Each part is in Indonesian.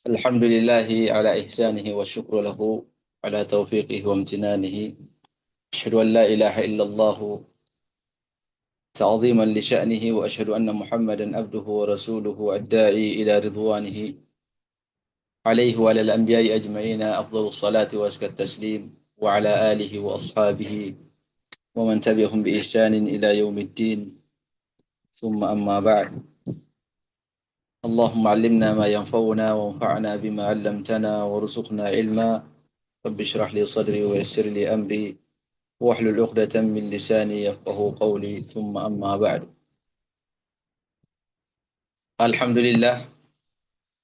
الحمد لله على إحسانه والشكر له على توفيقه وامتنانه. أشهد أن لا إله إلا الله تعظيما لشأنه، وأشهد أن محمدا عبده ورسوله الداعي إلى رضوانه، عليه وعلى الأنبياء أجمعين أفضل الصلاة وأزكى التسليم، وعلى آله وأصحابه ومن تبعهم بإحسان إلى يوم الدين. ثم أما بعد، اللهم علمنا ما ينفعنا وانفعنا بما علمتنا وارزقنا علما. رب اشرح لي صدري ويسر لي أمري واحلل عقدة من لساني يفقه قولي. ثم أما بعد. Alhamdulillah,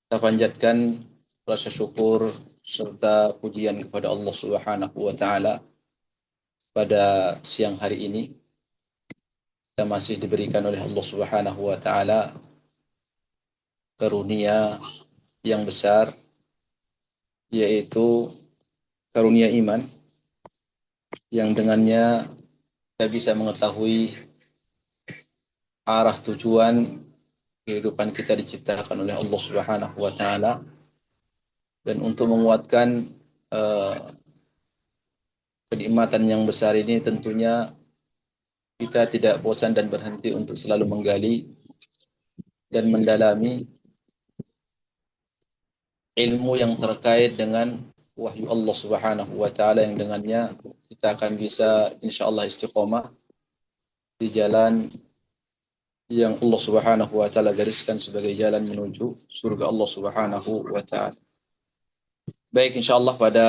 kita panjatkan rasa syukur serta pujian kepada Allah Subhanahu wa taala. Pada siang hari ini kita masih diberikan oleh Allah Subhanahu wa taala karunia yang besar, yaitu karunia iman, yang dengannya kita bisa mengetahui arah tujuan kehidupan kita diciptakan oleh Allah Subhanahu wa taala. Dan untuk menguatkan kenikmatan yang besar ini, tentunya kita tidak bosan dan berhenti untuk selalu menggali dan mendalami ilmu yang terkait dengan wahyu Allah Subhanahu wa taala, yang dengannya kita akan bisa insyaallah istiqomah di jalan yang Allah Subhanahu wa taala gariskan sebagai jalan menuju surga Allah Subhanahu wa taala. Baik, insyaallah pada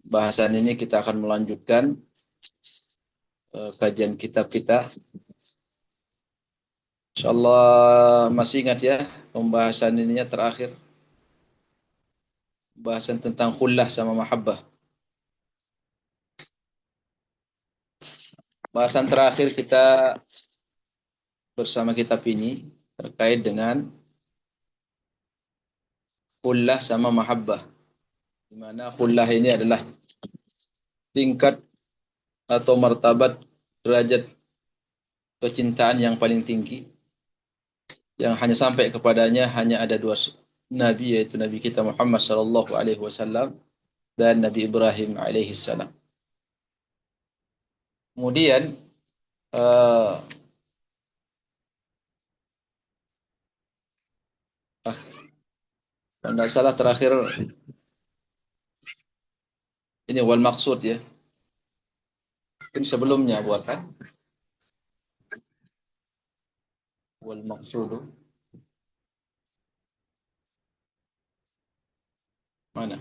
bahasan ini kita akan melanjutkan kajian kitab kita. Insyaallah masih ingat ya pembahasan ininya terakhir, pembahasan tentang khullah sama mahabbah. Bahasan terakhir kita bersama kitab ini terkait dengan khullah sama mahabbah, di mana khullah ini adalah tingkat atau martabat derajat kecintaan yang paling tinggi, yang hanya sampai kepadanya hanya ada dua nabi, yaitu Nabi kita Muhammad sallallahu alaihi wasallam dan Nabi Ibrahim alaihi salam. Kemudian kalau tidak salah terakhir ini wal maksud ya. Mungkin sebelumnya buat kan? Wal maqsudu mana?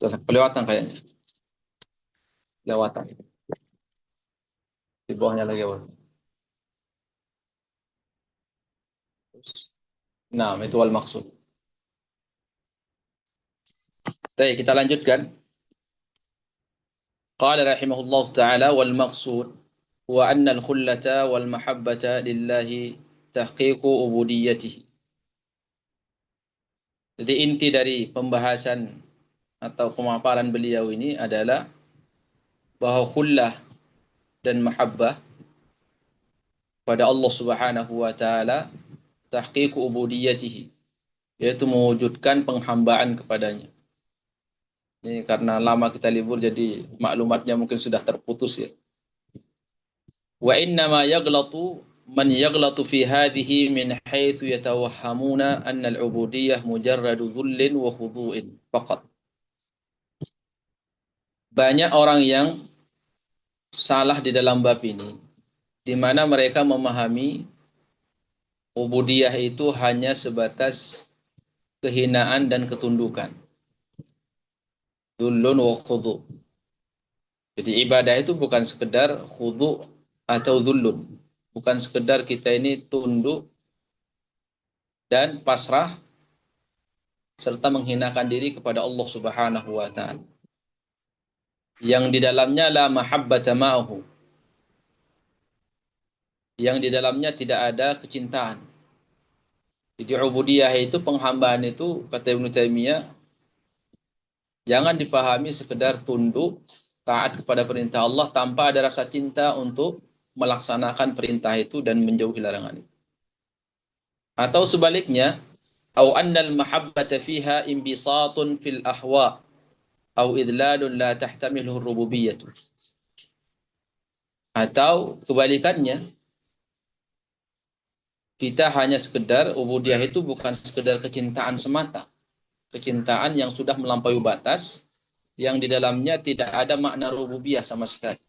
Kelewatan kayaknya. Lewatan. Di bawahnya lagi apa? Nah, itu wal maksud. Baik, kita lanjutkan. Qala rahimahullah ta'ala wal maqsud wa anna al-khullata wal mahabbata lillahi tahqiqu ubudiyyatihi. Jadi inti dari pembahasan atau pemaparan beliau ini adalah bahwa khullah dan mahabbah pada Allah Subhanahu wa taala tahqiqu ubudiyyatihi, yaitu mewujudkan penghambaan kepadanya. Ini karena lama kita libur jadi maklumatnya mungkin sudah terputus ya. Wa inna ma yaghlatu man yaghlatu fi hadhihi min haitsu yatawahhamuna anna al-ubudiyyah mujarradu dhullin wa khudu'in faqat. Banyak orang yang salah di dalam bab ini, di mana mereka memahami ubudiyah itu hanya sebatas kehinaan dan ketundukan. Dhullun wa khudu'. Jadi ibadah itu bukan sekedar khudu' atau dhullun. Bukan sekedar kita ini tunduk dan pasrah serta menghinakan diri kepada Allah Subhanahu wa taala. Yang di dalamnya la mahabbata ma'ahu. Yang di dalamnya tidak ada kecintaan. Jadi ubudiyah itu, penghambaan itu, kata Ibnu Taimiyah, jangan dipahami sekedar tunduk taat kepada perintah Allah tanpa ada rasa cinta untuk melaksanakan perintah itu dan menjauhi larangan itu. Atau sebaliknya, au annal mahabbata fiha inbisatun fil ahwa au idlalun la tahtamiluhu rububiyyah. Atau kebalikannya, kita hanya sekedar ubudiyah itu bukan sekedar kecintaan semata, kecintaan yang sudah melampaui batas, yang di dalamnya tidak ada makna rububiyah sama sekali.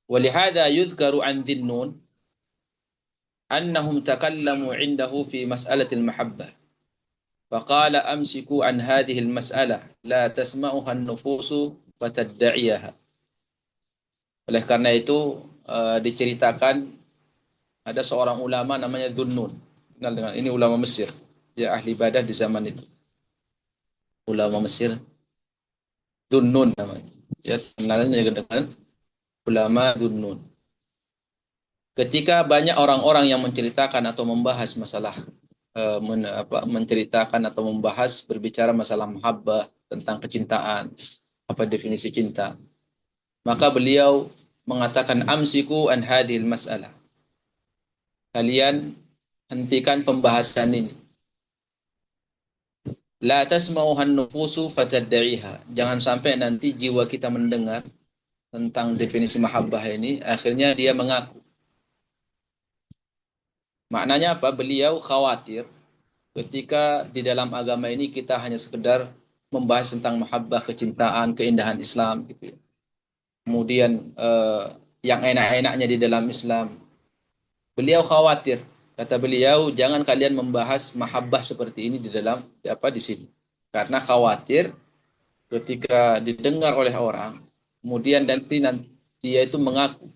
Walihada yuzkaru an dhinnun annahum takallamu indahu fi mas'alatil mahabbah. Faqala amsiku an hadhihi al-mas'alah la tasma'uha an-nufusu fatadda'iyaha. Oleh karena itu diceritakan ada seorang ulama namanya Dhunnun. Kenal dengan ini, ulama Mesir. Dia ahli ibadah di zaman itu. Ulama Mesir Dhunnun namanya. Ya, kenalannya dengan ulama Dhunnun. Ketika banyak orang-orang yang menceritakan atau membahas masalah menceritakan atau membahas berbicara masalah mahabbah, tentang kecintaan, apa definisi cinta, maka beliau mengatakan amsiku an hadhil mas'alah. Kalian hentikan pembahasan ini. La tasma'uhan nufusu fatadda'iha. Jangan sampai nanti jiwa kita mendengar tentang definisi mahabbah ini, akhirnya dia mengaku. Maknanya apa? Beliau khawatir ketika di dalam agama ini kita hanya sekedar membahas tentang mahabbah, kecintaan, keindahan Islam gitu ya. Kemudian yang enak-enaknya di dalam Islam. Beliau khawatir, kata beliau, jangan kalian membahas mahabbah seperti ini di sini. Karena khawatir ketika didengar oleh orang, kemudian nanti dia itu mengaku,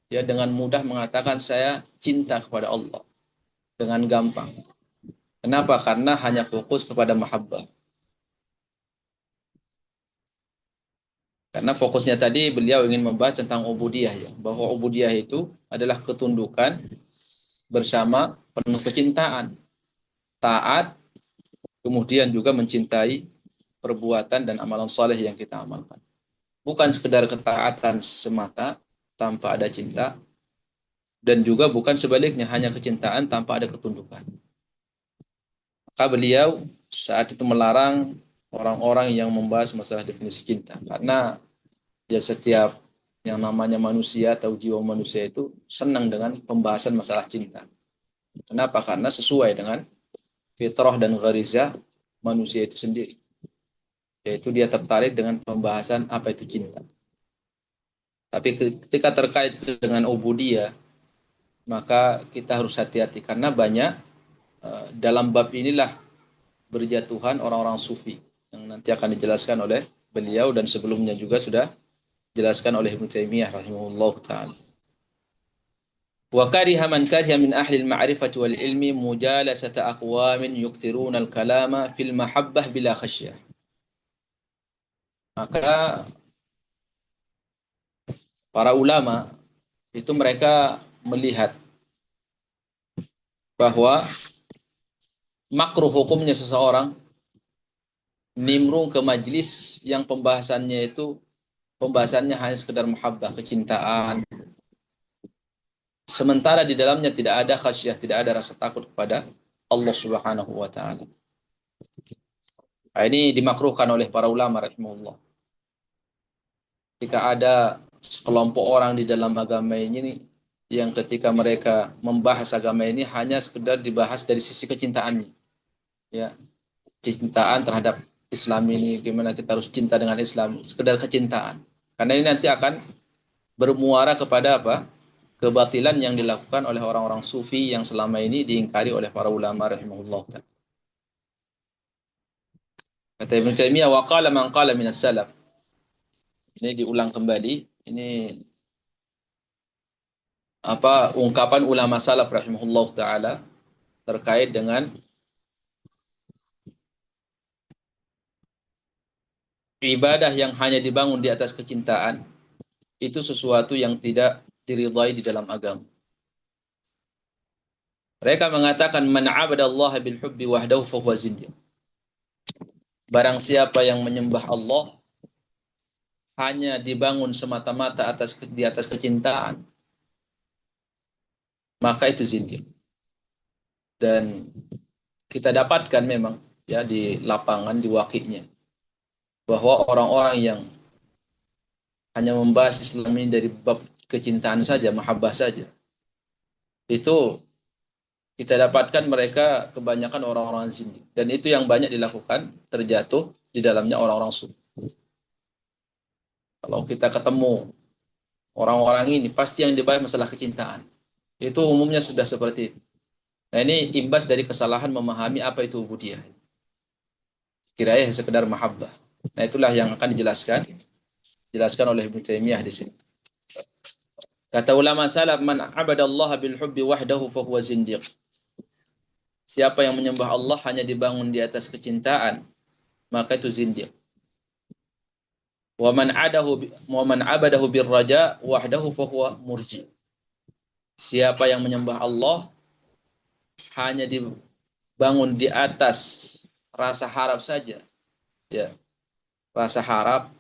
dia dengan mudah mengatakan saya cinta kepada Allah dengan gampang. Kenapa? Karena hanya fokus kepada mahabbah. Karena fokusnya tadi beliau ingin membahas tentang ubudiyah ya, bahwa ubudiyah itu adalah ketundukan bersama penuh kecintaan, taat, kemudian juga mencintai perbuatan dan amalan saleh yang kita amalkan. Bukan sekedar ketaatan semata tanpa ada cinta, dan juga bukan sebaliknya hanya kecintaan tanpa ada ketundukan. Maka beliau saat itu melarang orang-orang yang membahas masalah definisi cinta, karena ya setiap yang namanya manusia atau jiwa manusia itu senang dengan pembahasan masalah cinta. Kenapa? Karena sesuai dengan fitrah dan gharizah manusia itu sendiri. Yaitu dia tertarik dengan pembahasan apa itu cinta. Tapi ketika terkait dengan ubudiyah, maka kita harus hati-hati karena banyak dalam bab inilah berjatuhan orang-orang sufi yang nanti akan dijelaskan oleh beliau dan sebelumnya juga sudah dijelaskan oleh Ibnu Taimiyah rahimahullah taala. Wa kariha man kariha min ahli al-ma'rifati wal ilmi mujalasata aqwamin yukthiruna al-kalama fil mahabbah bila khasyah. Maka para ulama itu mereka melihat bahwa makruh hukumnya seseorang nimrung ke majlis yang pembahasannya hanya sekedar mahabbah, kecintaan. Sementara di dalamnya tidak ada khasyah, tidak ada rasa takut kepada Allah Subhanahu wa taala. Ini dimakruhkan oleh para ulama rahimahullah. Jika ada sekelompok orang di dalam agama ini yang ketika mereka membahas agama ini hanya sekedar dibahas dari sisi kecintaannya. Ya, kecintaan terhadap Islam ini, gimana kita harus cinta dengan Islam, sekedar kecintaan. Karena ini nanti akan bermuara kepada apa? Kebatilan yang dilakukan oleh orang-orang sufi yang selama ini diingkari oleh para ulama rahimahullah. Kata Ibnu Taimiyah, wa qala man qala minas salaf. Ini diulang kembali. Ini ungkapan ulama salaf rahimahullah taala terkait dengan ibadah yang hanya dibangun di atas kecintaan itu sesuatu yang tidak diridhai di dalam agama. Mereka mengatakan man 'abadallaha bil hubbi wahdahu fa huwa zindiq. Barang siapa yang menyembah Allah hanya dibangun semata-mata di atas kecintaan, maka itu zindiq. Dan kita dapatkan memang ya di lapangan, di waqi'nya, bahwa orang-orang yang hanya membahas Islam ini dari bab kecintaan saja, mahabbah saja, itu kita dapatkan mereka kebanyakan orang-orang zindiq. Dan itu yang banyak dilakukan, terjatuh di dalamnya orang-orang sufi. Kalau kita ketemu orang-orang ini, pasti yang dibahas masalah kecintaan. Itu umumnya sudah seperti itu. Nah, ini imbas dari kesalahan memahami apa itu ubudiyah. Kiranya sekedar mahabbah. Nah, itulah yang akan dijelaskan oleh Ibnu Taimiyah di sini. Kata ulama salaf, man abadallaha bil hubbi wahdahu fa huwa zindiq. Siapa yang menyembah Allah hanya dibangun di atas kecintaan, maka itu zindiq. Wa man abadahu bir raja wahdahu fa huwa murji. Siapa yang menyembah Allah hanya dibangun di atas rasa harap saja, ya, rasa harap,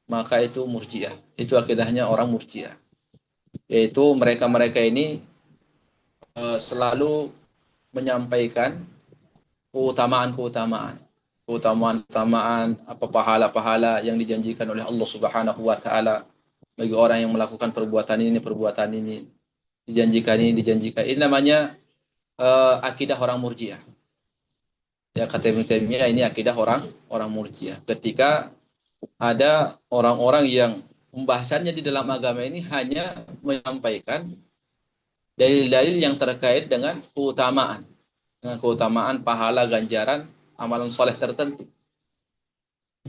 maka itu murjiah. Itu akidahnya orang murjiah. Yaitu mereka-mereka ini selalu menyampaikan keutamaan-keutamaan, apa pahala-pahala yang dijanjikan oleh Allah Subhanahu wa taala bagi orang yang melakukan perbuatan ini dijanjikan. Ini namanya akidah orang Murji'ah. Ya, kata Ibnu Taimiyah, ini akidah orang Murji'ah. Ketika ada orang-orang yang pembahasannya di dalam agama ini hanya menyampaikan dalil-dalil yang terkait dengan keutamaan pahala ganjaran amalan soleh tertentu.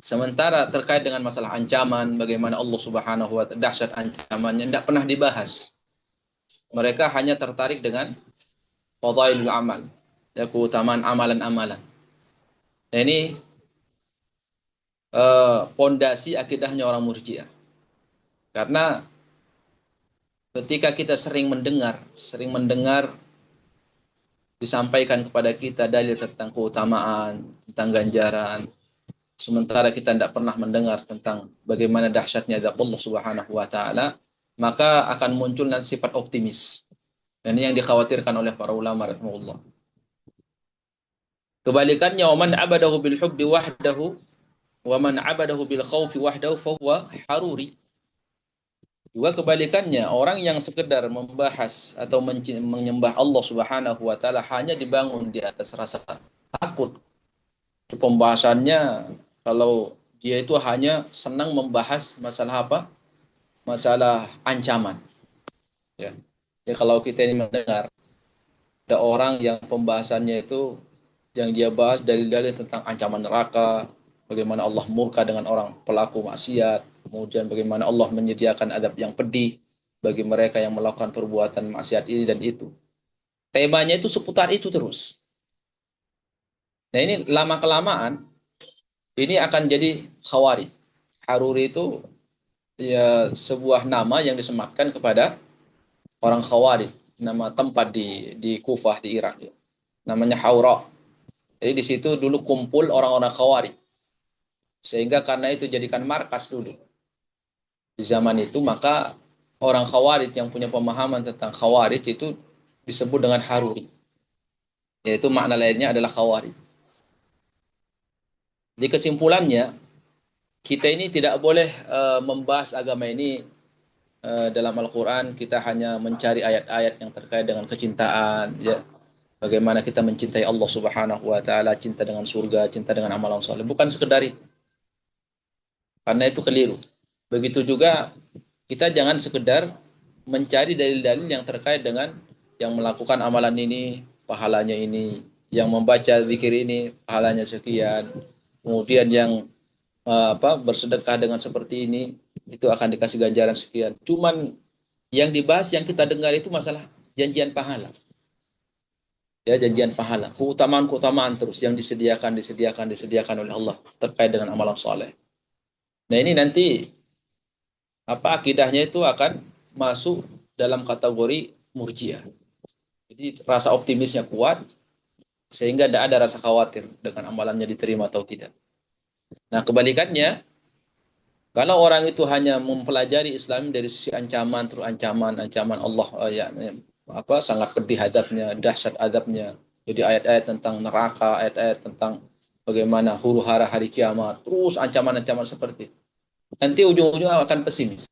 Sementara terkait dengan masalah ancaman, bagaimana Allah Subhanahu wa taala dahsyat ancamannya tidak pernah dibahas. Mereka hanya tertarik dengan fadailul amal, ya, keutamaan amalan-amalan. Nah, ini pondasi akidahnya orang Murji'ah. Karena ketika kita sering mendengar disampaikan kepada kita dalil tentang keutamaan, tentang ganjaran, sementara kita tidak pernah mendengar tentang bagaimana dahsyatnya zat Allah Subhanahu wa taala, maka akan muncul nanti sifat optimis. Dan ini yang dikhawatirkan oleh para ulama rahimahullah. Kebalikannya, waman abadahu bil hubbi wahdahu waman abadahu bil khaufi wahdahu fa huwa haruri. Juga kebalikannya, orang yang sekedar membahas atau menyembah Allah Subhanahu wa taala hanya dibangun di atas rasa takut. Itu pembahasannya, kalau dia itu hanya senang membahas masalah apa? Masalah ancaman. Ya. Ya, kalau kita ini mendengar ada orang yang pembahasannya itu yang dia bahas dalil-dalil tentang ancaman neraka, bagaimana Allah murka dengan orang pelaku maksiat, kemudian bagaimana Allah menyediakan adab yang pedih bagi mereka yang melakukan perbuatan maksiat ini dan itu. Temanya itu seputar itu terus. Nah, ini lama-kelamaan ini akan jadi khawari. Haruri itu ya sebuah nama yang disematkan kepada orang Khawarij, nama tempat di Kufah di Irak, ya. Namanya Haura. Jadi di situ dulu kumpul orang-orang Khawarij. Sehingga karena itu jadikan markas dulu. Di zaman itu maka orang Khawarij yang punya pemahaman tentang Khawarij itu disebut dengan Haruri. Yaitu makna lainnya adalah Khawarij. Di kesimpulannya, kita ini tidak boleh membahas agama ini dalam Al-Quran. Kita hanya mencari ayat-ayat yang terkait dengan kecintaan, ya. Bagaimana kita mencintai Allah Subhanahu wa taala, cinta dengan surga, cinta dengan amalan saleh. Bukan sekedar itu. Karena itu keliru. Begitu juga kita jangan sekedar mencari dalil-dalil yang terkait dengan yang melakukan amalan ini, pahalanya ini, yang membaca zikir ini, pahalanya sekian. Kemudian yang bersedekah dengan seperti ini, itu akan dikasih ganjaran sekian. Cuman yang dibahas, yang kita dengar itu masalah janjian pahala. Ya, janjian pahala. Keutamaan terus yang disediakan oleh Allah terkait dengan amalan soleh. Nah, ini nanti akidahnya itu akan masuk dalam kategori Murji'ah. Jadi rasa optimisnya kuat sehingga tidak ada rasa khawatir dengan amalannya diterima atau tidak. Nah, kebalikannya, kalau orang itu hanya mempelajari Islam dari sisi ancaman, terus ancaman Allah, apa sangat pedih adabnya, dahsyat adabnya. Jadi ayat-ayat tentang neraka, ayat-ayat tentang bagaimana huru hara hari kiamat, terus ancaman-ancaman seperti itu. Nanti ujung-ujungnya akan pesimis.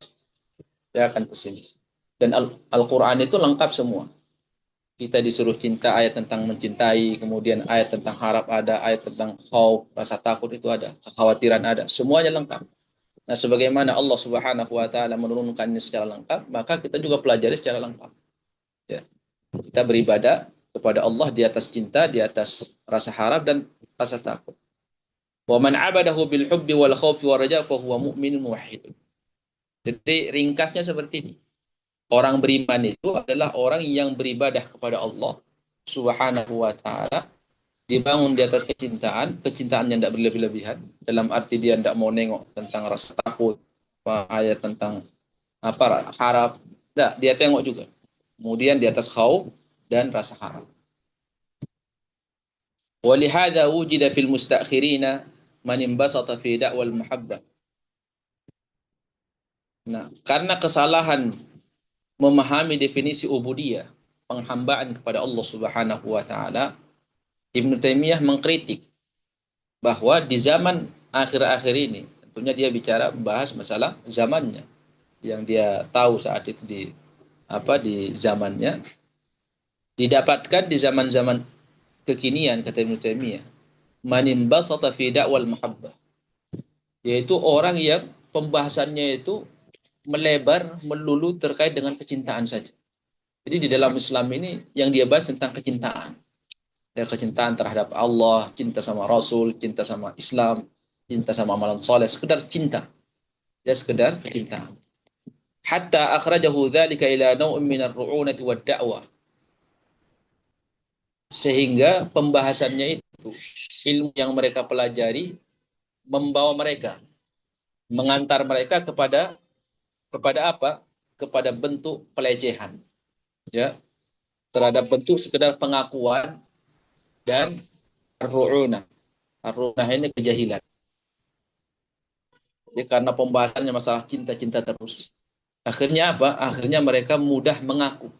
Dia akan pesimis. Dan Al-Quran itu lengkap semua. Kita disuruh cinta, ayat tentang mencintai, kemudian ayat tentang harap ada, ayat tentang khauf, rasa takut itu ada, kekhawatiran ada, semuanya lengkap. Nah, sebagaimana Allah Subhanahu wa taala menurunkannya secara lengkap, maka kita juga pelajari secara lengkap. Ya. Kita beribadah kepada Allah di atas cinta, di atas rasa harap dan rasa takut. Wa man 'abadahu bil hubbi wal khaufi war raja fa huwa mu'minun muwahhid. Jadi ringkasnya seperti ini. Orang beriman itu adalah orang yang beribadah kepada Allah Subhanahu wa taala, dibangun di atas kecintaan, kecintaan yang tidak berlebih-lebihan, dalam arti dia tidak mau nengok tentang rasa takut, ayat tentang apa harap, tidak, dia tengok juga. Kemudian di atas khauf dan rasa harap. Walihada wujida fil mustakhirina man imbasata fi da'wal muhabbah. Nah, karena kesalahan memahami definisi ubudiyah, penghambaan kepada Allah Subhanahu wa taala, Ibnu Taimiyah mengkritik bahwa di zaman akhir-akhir ini, tentunya dia bicara membahas masalah zamannya yang dia tahu saat itu di zamannya, didapatkan di zaman-zaman kekinian, kata Ibnu Taimiyah, man basata fi da'wal muhabbah, yaitu orang yang pembahasannya itu melebar melulu terkait dengan kecintaan saja. Jadi di dalam Islam ini yang dia bahas tentang kecintaan. Ya, kecintaan terhadap Allah, cinta sama Rasul, cinta sama Islam, cinta sama amalan soleh, sekedar cinta. Ya, sekedar kecintaan. Hatta akhrajahu dzalika ila naw'in min ar-ru'unati wad-da'wah. Sehingga pembahasannya itu, ilmu yang mereka pelajari membawa mereka, mengantar mereka kepada apa? Kepada bentuk pelecehan. Ya, terhadap bentuk sekedar pengakuan dan ar-ru'unah. Ar-ru'unah ini kejahilan. Ya, karena pembahasannya masalah cinta-cinta terus. Akhirnya apa? Akhirnya mereka mudah mengaku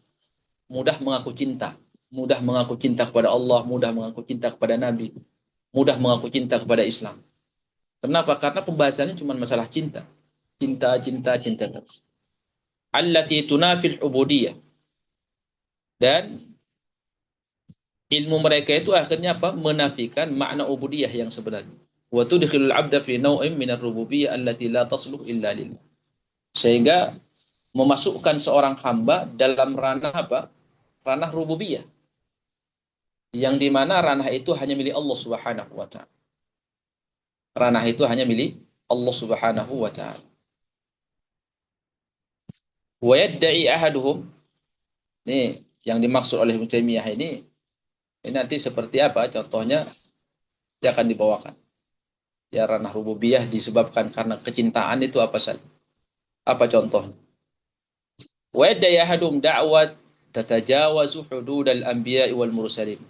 cinta. Mudah mengaku cinta kepada Allah, mudah mengaku cinta kepada Nabi, mudah mengaku cinta kepada Islam. Kenapa? Karena pembahasannya cuma masalah cinta. Cinta, cinta, cinta terus. Allati tunafil ubudiyah. Dan ilmu mereka itu akhirnya apa? Menafikan makna ubudiyah yang sebenarnya. Wa tudkhilul 'abda fi naw'in min ar-rububiyyah allati la tasluh illa lillah. Sehingga memasukkan seorang hamba dalam ranah apa? Ranah rububiyah. Yang di mana ranah itu hanya milik Allah Subhanahu wa taala. Ranah itu hanya milik Allah Subhanahu wa taala. Wa yad'i ahaduhum, ini yang dimaksud oleh Ibnu Taimiyah ini nanti seperti apa contohnya dia akan dibawakan. Ya, ranah rububiyah disebabkan karena kecintaan itu apa saja? Apa contohnya? Wa yad'i ahaduhum da'wat tatajawazu hududal anbiya'i wal mursalin.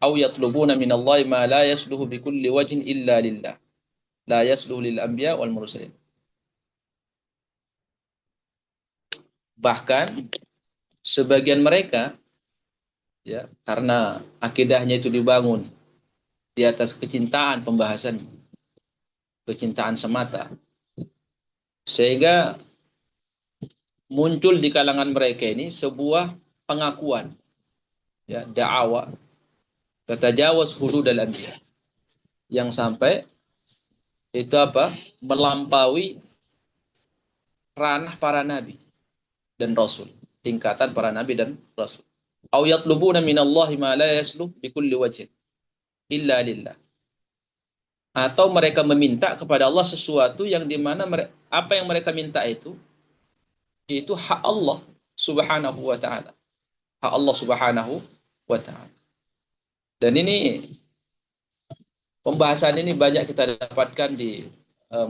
Aw yatlubuna min Allah ma la yasluhu bi kulli wajhin illa lillah. La yasluhu lil anbiya wal mursalin. Bahkan sebagian mereka, ya, karena akidahnya itu dibangun di atas kecintaan, pembahasan kecintaan semata, sehingga muncul di kalangan mereka ini sebuah pengakuan, ya, da'awa tatajawaz hududal anbiya, yang sampai itu apa? Melampaui ranah para nabi dan rasul, tingkatan para nabi dan rasul. Au yatlubuna minallahi ma la yasluh bi kulli wajhin illa lillah. Atau mereka meminta kepada Allah sesuatu yang dimana apa yang mereka minta itu hak Allah Subhanahu wa taala. Hak Allah Subhanahu wa taala. Dan ini pembahasan ini banyak kita dapatkan di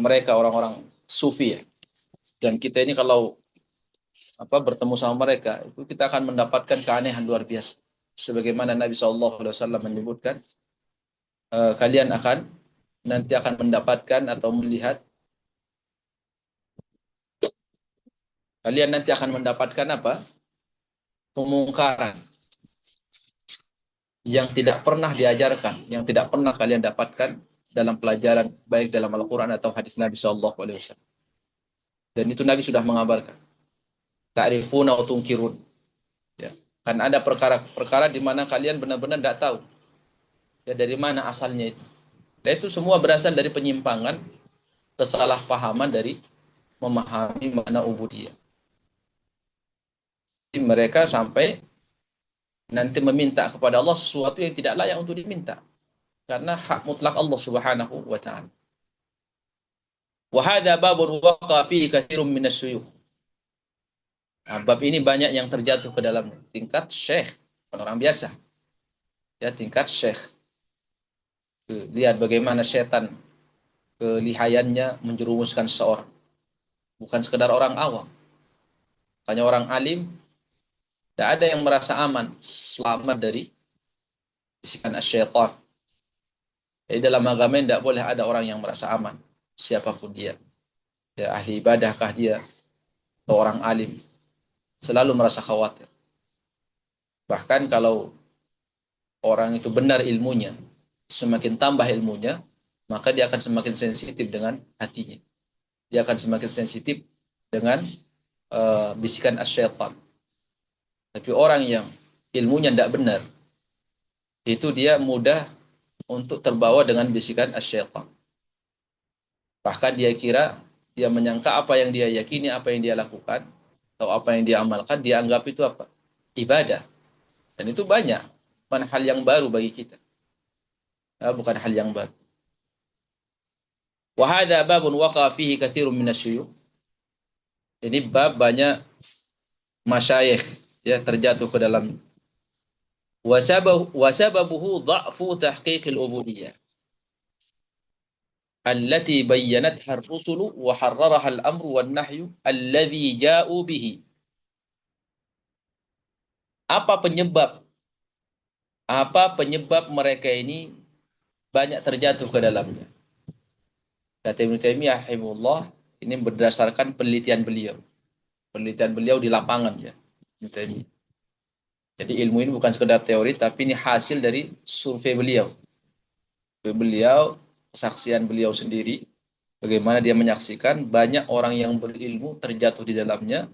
mereka orang-orang sufi, ya. Dan kita ini kalau bertemu sama mereka, itu kita akan mendapatkan keanehan luar biasa. Sebagaimana Nabi SAW menyebutkan, kalian nanti akan mendapatkan atau melihat, kalian nanti akan mendapatkan kemungkaran yang tidak pernah diajarkan, yang tidak pernah kalian dapatkan dalam pelajaran, baik dalam Al-Quran atau hadis Nabi SAW. Dan itu Nabi sudah mengabarkan. Ta'rifuna wa tunkirun. Ya. Kan ada perkara-perkara di mana kalian benar-benar tidak tahu ya dari mana asalnya itu. Dan itu semua berasal dari penyimpangan, kesalahpahaman dari memahami makna ubudiyah. Jadi mereka sampai nanti meminta kepada Allah sesuatu yang tidak layak untuk diminta. Karena hak mutlak Allah Subhanahu wa taala. Wa hadza babun waqa fihi katsirun minasyuyukh. Nah, bab ini banyak yang terjatuh ke dalam tingkat syekh, bukan orang biasa. Ya, tingkat syekh. Lihat bagaimana setan kelihayannya menjerumuskan seseorang. Bukan sekedar orang awam. Hanya orang alim, tidak ada yang merasa aman, selamat dari bisikan syaitan. Jadi dalam agama tidak boleh ada orang yang merasa aman, siapapun dia. Ya, ahli ibadahkah dia, atau orang alim, selalu merasa khawatir. Bahkan kalau orang itu benar ilmunya, semakin tambah ilmunya, maka dia akan semakin sensitif dengan hatinya. Dia akan semakin sensitif dengan bisikan syaitan. Tapi orang yang ilmunya tidak benar, itu dia mudah untuk terbawa dengan bisikan syaitan. Bahkan dia menyangka apa yang dia yakini, apa yang dia lakukan, atau apa yang dia amalkan, dia anggap itu ibadah. Dan itu banyak, bukan hal yang baru bagi kita. Bukan hal yang baru. Wa hadza babun waqa fihi katsirun minasyuyukh. Ini bab banyak masyayikh ya terjatuh ke dalam. Wasababuhu dha'fu tahqiqil ubudiyah allati bayyanatha ar-rusulu wa harraraha al-amru wan nahyu alladhi ja'u bihi. Apa penyebab mereka ini banyak terjatuh ke dalamnya? Kata Ibnu Taimiyah rahimahullah, ini berdasarkan penelitian beliau. Penelitian beliau di lapangan ya. Ibnu Taimiyah. Jadi ilmu ini bukan sekedar teori, tapi ini hasil dari survei beliau. Beliau, kesaksian beliau sendiri, bagaimana dia menyaksikan banyak orang yang berilmu terjatuh di dalamnya,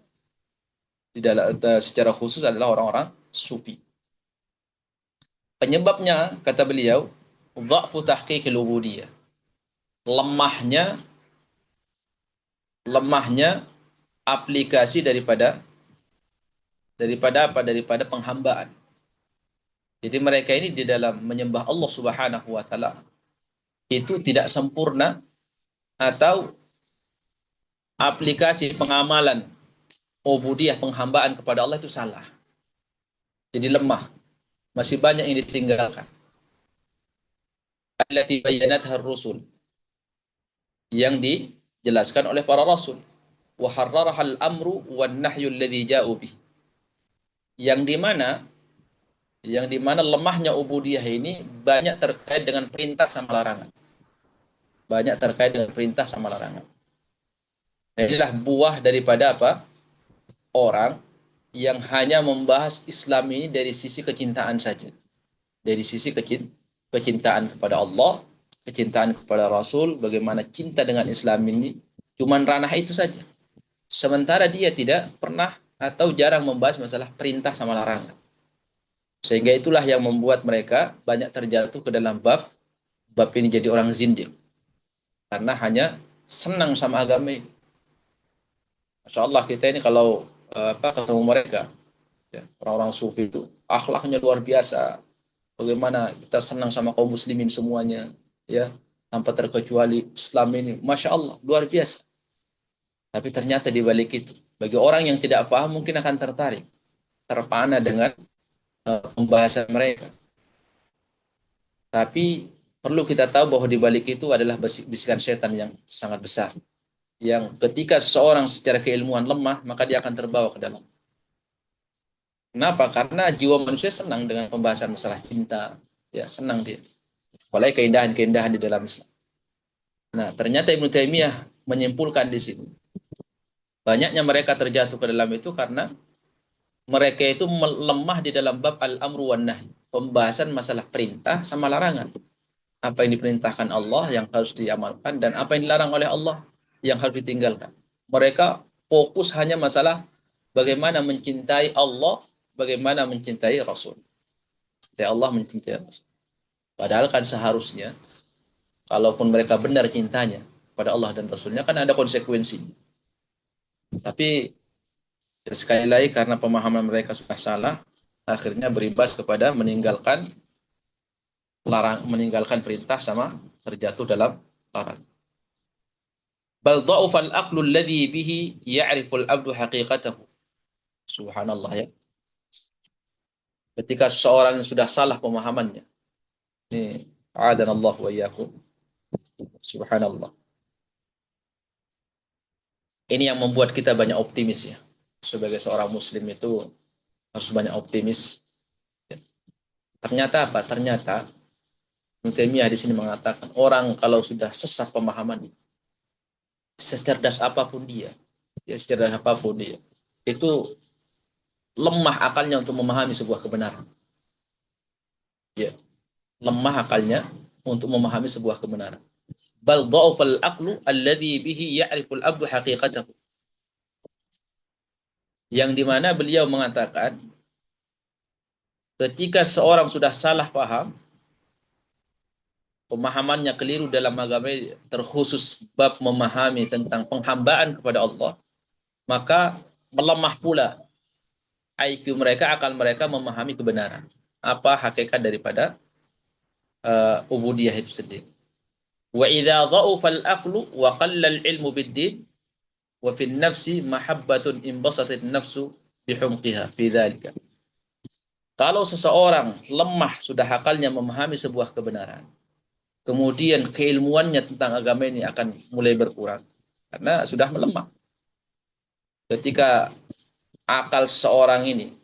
secara khusus adalah orang-orang sufi. Penyebabnya, kata beliau, dha'fu tahqiqil ubudiyah. Lemahnya aplikasi daripada penghambaan. Jadi mereka ini di dalam menyembah Allah Subhanahu wa taala itu tidak sempurna, atau aplikasi pengamalan ubudiyah, penghambaan kepada Allah itu salah. Jadi lemah. Masih banyak yang ditinggalkan. Allati bayyanatha ar-rusul. Yang dijelaskan oleh para rasul. Wa harraraha al-amru wan nahyu alladhi ja'u bih. Yang di mana lemahnya ubudiyah ini banyak terkait dengan perintah sama larangan. Banyak terkait dengan perintah sama larangan. Inilah buah daripada orang yang hanya membahas Islam ini dari sisi kecintaan saja. Dari sisi kecintaan kepada Allah, kecintaan kepada Rasul, bagaimana cinta dengan Islam ini, cuman ranah itu saja. Sementara dia tidak pernah atau jarang membahas masalah perintah sama larangan. Sehingga itulah yang membuat mereka banyak terjatuh ke dalam bab ini jadi orang zindiq. Karena hanya senang sama agama ini. Masya Allah, kita ini kalau ketemu mereka, ya, orang-orang sufi itu, akhlaknya luar biasa. Bagaimana kita senang sama kaum muslimin semuanya, ya, tanpa terkecuali Islam ini. Masya Allah, luar biasa. Tapi ternyata di balik itu, bagi orang yang tidak paham mungkin akan tertarik, terpana dengan pembahasan mereka. Tapi perlu kita tahu bahwa di balik itu adalah bisikan setan yang sangat besar. yang ketika seseorang secara keilmuan lemah, maka dia akan terbawa ke dalam. Kenapa? Karena jiwa manusia senang dengan pembahasan masalah cinta. Ya, senang dia. Apalagi keindahan-keindahan di dalam Islam. Nah, ternyata Ibnu Taimiyah menyimpulkan di sini. Banyaknya mereka terjatuh ke dalam itu karena mereka itu lemah di dalam bab al-amru wan nahi. Pembahasan masalah perintah sama larangan. Apa yang diperintahkan Allah yang harus diamalkan dan apa yang dilarang oleh Allah yang harus ditinggalkan. Mereka fokus hanya masalah bagaimana mencintai Allah, bagaimana mencintai Rasul. Mencintai Allah, mencintai Rasul. Padahal kan seharusnya, kalaupun mereka benar cintanya pada Allah dan Rasulnya, kan ada konsekuensinya. Tapi sekali lagi karena pemahaman mereka sudah salah, akhirnya berimbas kepada meninggalkan perintah sama terjatuh dalam larangan. Bal dha'ufa al-aqlu alladhi bihi ya'rifu al-'abdu haqiqatahu. Subhanallah ya. Ketika seseorang yang sudah salah pemahamannya. Ini a'adanallah wa iyyakum. Subhanallah. Ini yang membuat kita banyak optimis ya. Sebagai seorang muslim itu harus banyak optimis. Ternyata apa? Ternyata Ibnu Taimiyah di sini mengatakan orang kalau sudah sesat pemahaman, secerdas apapun dia, ya secerdas apapun dia, itu lemah akalnya untuk memahami sebuah kebenaran. Ya, lemah akalnya untuk memahami sebuah kebenaran. Bal dha'fal aqlu alladhi bihi ya'riful abdu haqiqatahu. Yang dimana beliau mengatakan ketika seorang sudah salah paham, pemahamannya keliru dalam agama, terkhusus bab memahami tentang penghambaan kepada Allah, maka melemah pula IQ mereka, akal mereka memahami kebenaran. Apa hakikat daripada ubudiyah itu sendiri. Wa idza dha'afa al-aqlu wa qalla al-ilmu bid-din wa fi an-nafsi mahabbatun inbasatat an-nafsu bihumqiha fi dzalika. Kalau seseorang lemah sudah akalnya memahami sebuah kebenaran, kemudian keilmuannya tentang agama ini akan mulai berkurang karena sudah melemah. Ketika akal seseorang ini,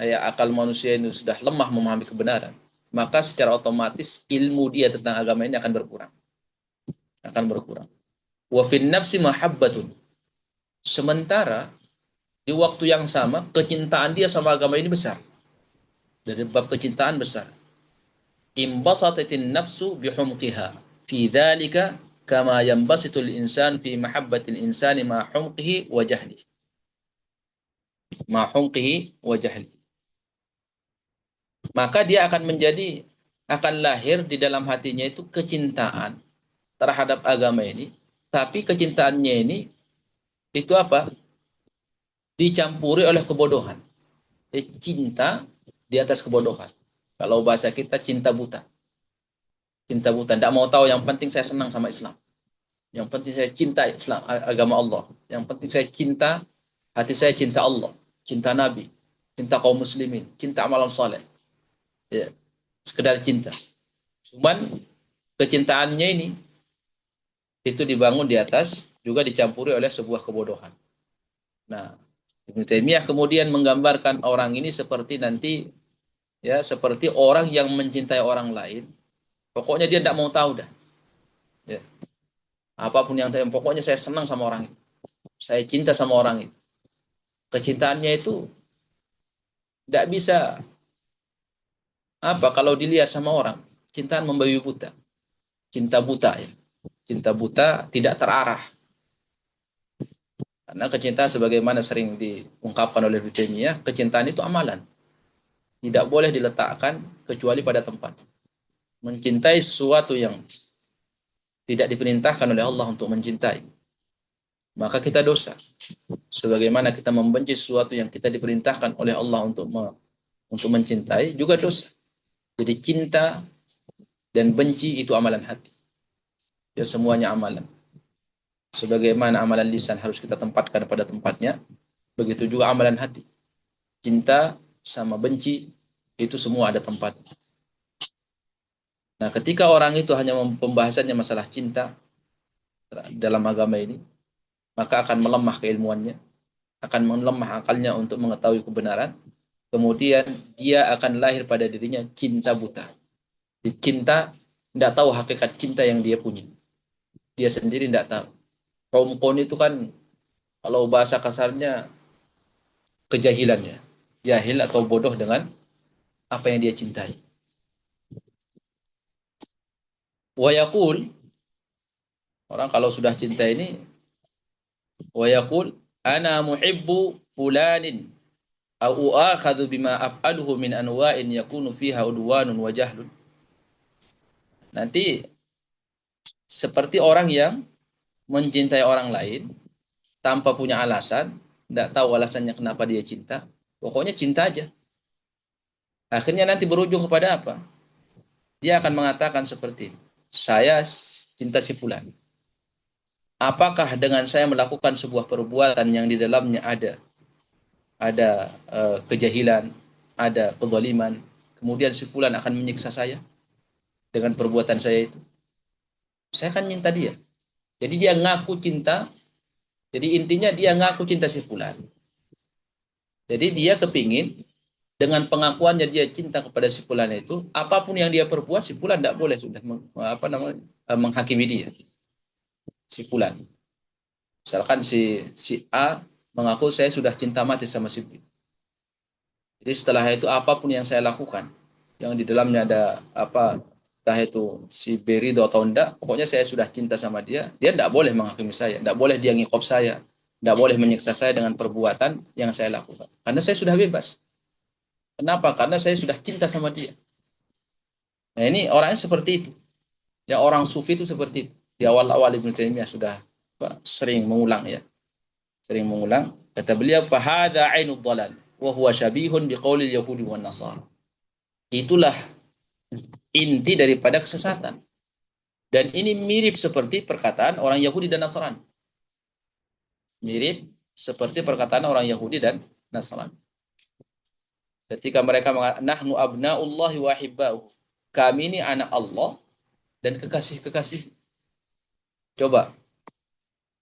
ya akal manusia ini sudah lemah memahami kebenaran, maka secara otomatis ilmu dia tentang agama ini akan berkurang. Akan berkurang. Wa fin nafsi mahabbatun. Sementara di waktu yang sama kecintaan dia sama agama ini besar. Dari bab kecintaan besar. Imbasatatin nafsu bihumqiha fi dzalika kama yanbasitul insan fi mahabbatil insani ma humqihi wa jahlihi. Ma humqihi wa jahlihi. Maka dia akan lahir di dalam hatinya itu kecintaan terhadap agama ini, tapi kecintaannya ini itu apa? Dicampuri oleh kebodohan. Cinta di atas kebodohan. Kalau bahasa kita cinta buta. Cinta buta, tidak mau tahu, yang penting saya senang sama Islam. Yang penting saya cinta Islam, agama Allah. Yang penting saya cinta, hati saya cinta Allah, cinta Nabi, cinta kaum muslimin, cinta amalan saleh. Ya, sekedar cinta. Cuman kecintaannya ini itu dibangun di atas, juga dicampuri oleh sebuah kebodohan. Nah, Ibnu Taimiyah kemudian menggambarkan orang ini seperti nanti, ya, seperti orang yang mencintai orang lain. Pokoknya dia tidak mau tahu dah. Ya. Apapun yang terjadi, pokoknya saya senang sama orang itu. Saya cinta sama orang itu. Kecintaannya itu tidak bisa apa kalau dilihat sama orang. Cintaan membabi buta. Cinta buta ya. Cinta buta tidak terarah. Karena kecintaan sebagaimana sering diungkapkan oleh Ibnu Taimiyah, kecintaan itu amalan. Tidak boleh diletakkan kecuali pada tempat. Mencintai sesuatu yang tidak diperintahkan oleh Allah untuk mencintai, maka kita dosa. Sebagaimana kita membenci sesuatu yang kita diperintahkan oleh Allah untuk mencintai, juga dosa. Jadi cinta dan benci itu amalan hati. Ya, semuanya amalan. Sebagaimana amalan lisan harus kita tempatkan pada tempatnya, begitu juga amalan hati. Cinta sama benci itu semua ada tempatnya. Nah, ketika orang itu hanya pembahasannya masalah cinta dalam agama ini, maka akan melemah keilmuannya, akan melemah akalnya untuk mengetahui kebenaran. Kemudian dia akan lahir pada dirinya cinta buta. Cinta, tidak tahu hakikat cinta yang dia punya. Dia sendiri tidak tahu. Kaum kon itu kan, kalau bahasa kasarnya, kejahilannya. Jahil atau bodoh dengan apa yang dia cintai. Wa yaqul, orang kalau sudah cinta ini, wa yaqul, ana muhibbu fulanin, au uakhadhu bima af'aluhu min anwa'in yakunu fiha udwanun wa jahlun. Nanti seperti orang yang mencintai orang lain tanpa punya alasan, tidak tahu alasannya kenapa dia cinta, pokoknya cinta aja. Akhirnya nanti berujung kepada apa? Dia akan mengatakan seperti, saya cinta si fulan. Apakah dengan saya melakukan sebuah perbuatan yang di dalamnya ada kejahilan, ada kezaliman, kemudian si fulan akan menyiksa saya dengan perbuatan saya itu? Saya akan cinta dia. Jadi dia ngaku cinta. Jadi intinya dia ngaku cinta si fulan. Jadi dia kepingin dengan pengakuannya dia cinta kepada si fulan itu, apapun yang dia perbuat, si fulan tidak boleh sudah menghakimi dia. Si fulan. Misalkan si A mengaku saya sudah cinta mati sama si B. Jadi setelah itu apapun yang saya lakukan, yang di dalamnya ada apa, entah itu si B ridho atau enggak, pokoknya saya sudah cinta sama dia, dia tidak boleh menghakimi saya, tidak boleh dia ngikop saya, tidak boleh menyiksa saya dengan perbuatan yang saya lakukan. Karena saya sudah bebas. Kenapa? Karena saya sudah cinta sama dia. Nah ini orangnya seperti itu. Ya orang sufi itu seperti itu. Di awal-awal Ibnu Taimiyah sudah sering mengulang ya. Sering mengulang. Kata beliau, fahada ainud dhalal wa huwa syabihun biqaulil yahudi wan nasara. Itulah inti daripada kesesatan. Dan ini mirip seperti perkataan orang Yahudi dan Nasrani. Mirip seperti perkataan orang Yahudi dan Nasrani. Ketika mereka mengatakan, nahnu abna'ullahi wa hibba'uhu. Kami ini anak Allah dan kekasih-kekasih. Coba.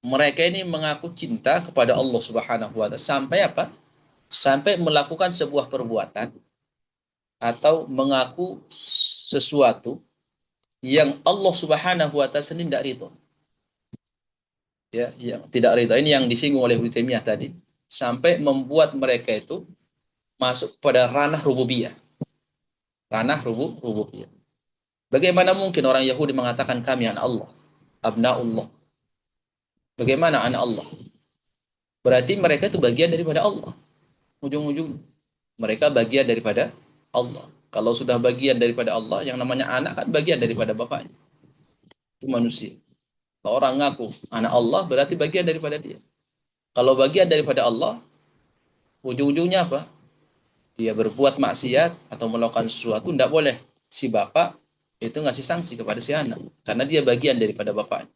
Mereka ini mengaku cinta kepada Allah Subhanahu wa ta'ala. Sampai apa? Sampai melakukan sebuah perbuatan atau mengaku sesuatu yang Allah Subhanahu wa ta'ala sendiri tidak ridho. Ya, yang tidak ridho. Ini yang disinggung oleh Ibnu Taimiyah tadi. Sampai membuat mereka itu masuk pada ranah rububiyah. Ranah rububiyah. Bagaimana mungkin orang Yahudi mengatakan kami anak Allah? Abna'ullah. Bagaimana anak Allah? Berarti mereka itu bagian daripada Allah. Ujung-ujung mereka bagian daripada Allah. Kalau sudah bagian daripada Allah, yang namanya anak kan bagian daripada bapaknya. Itu manusia. Kalau orang ngaku anak Allah, berarti bagian daripada dia. Kalau bagian daripada Allah, ujung-ujungnya apa? Dia berbuat maksiat atau melakukan sesuatu, tidak boleh si bapak itu ngasih sanksi kepada si anak. Karena dia bagian daripada bapaknya.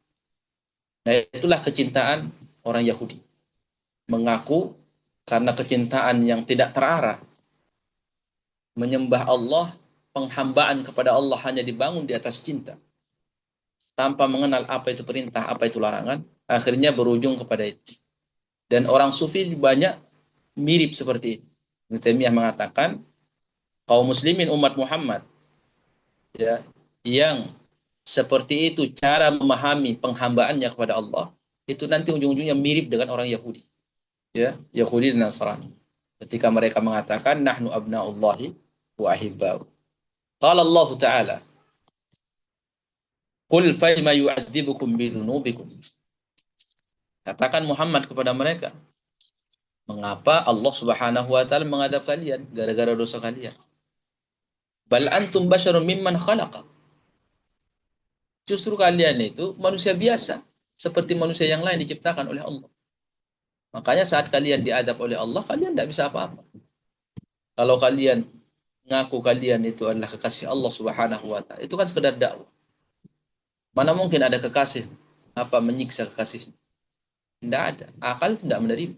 Nah itulah kecintaan orang Yahudi. Mengaku karena kecintaan yang tidak terarah. Menyembah Allah, penghambaan kepada Allah hanya dibangun di atas cinta. Tanpa mengenal apa itu perintah, apa itu larangan, akhirnya berujung kepada itu. Dan orang sufi banyak mirip seperti itu. Ibnu Taimiyah mengatakan, kaum muslimin umat Muhammad ya, yang seperti itu cara memahami penghambaannya kepada Allah, itu nanti ujung-ujungnya mirip dengan orang Yahudi. Ya, Yahudi dan Nasrani. Ketika mereka mengatakan nahnu abna'ullahi wa ahibba'u. Qala Allah Ta'ala, qul fayma yu'adzibukum bidzunubikum. Katakan Muhammad kepada mereka, mengapa Allah Subhanahu wa taala mengadab kalian gara-gara dosa kalian? Bal antum basyarun mimman khalaqa. Justru kalian itu manusia biasa, seperti manusia yang lain diciptakan oleh Allah. Makanya saat kalian diadab oleh Allah, kalian tidak bisa apa-apa. Kalau kalian ngaku kalian itu adalah kekasih Allah Subhanahu wa taala, itu kan sekedar dakwah. Mana mungkin ada kekasih menyiksa kekasih? Tidak ada. Akal tidak menerima.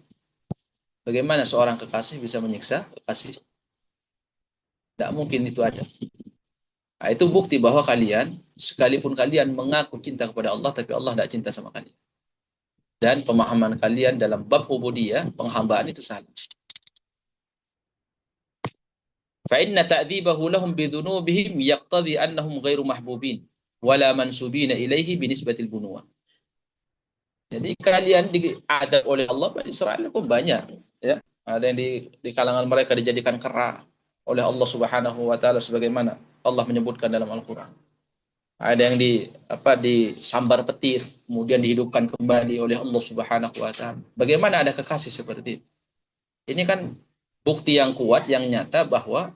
Bagaimana seorang kekasih bisa menyiksa kekasih? Tidak mungkin itu ada. Nah, itu bukti bahwa kalian, sekalipun kalian mengaku cinta kepada Allah, tapi Allah tidak cinta sama kalian. dan pemahaman kalian dalam bab ubudiyah, penghambaan itu salah. Fa inna ta'dzibahu lahum bidzunubihim yaqtadhi annahum ghairu mahbubin wala mansubina ilaihi binisbatil bunuwah. Jadi kalian diadab oleh Allah, Bani Israel itu banyak, ya. Ada yang di kalangan mereka dijadikan kera oleh Allah Subhanahu wa taala sebagaimana Allah menyebutkan dalam Al-Qur'an. Ada yang disambar petir, kemudian dihidupkan kembali oleh Allah Subhanahu wa taala. Bagaimana ada kekasih seperti itu? Ini kan bukti yang kuat, yang nyata bahwa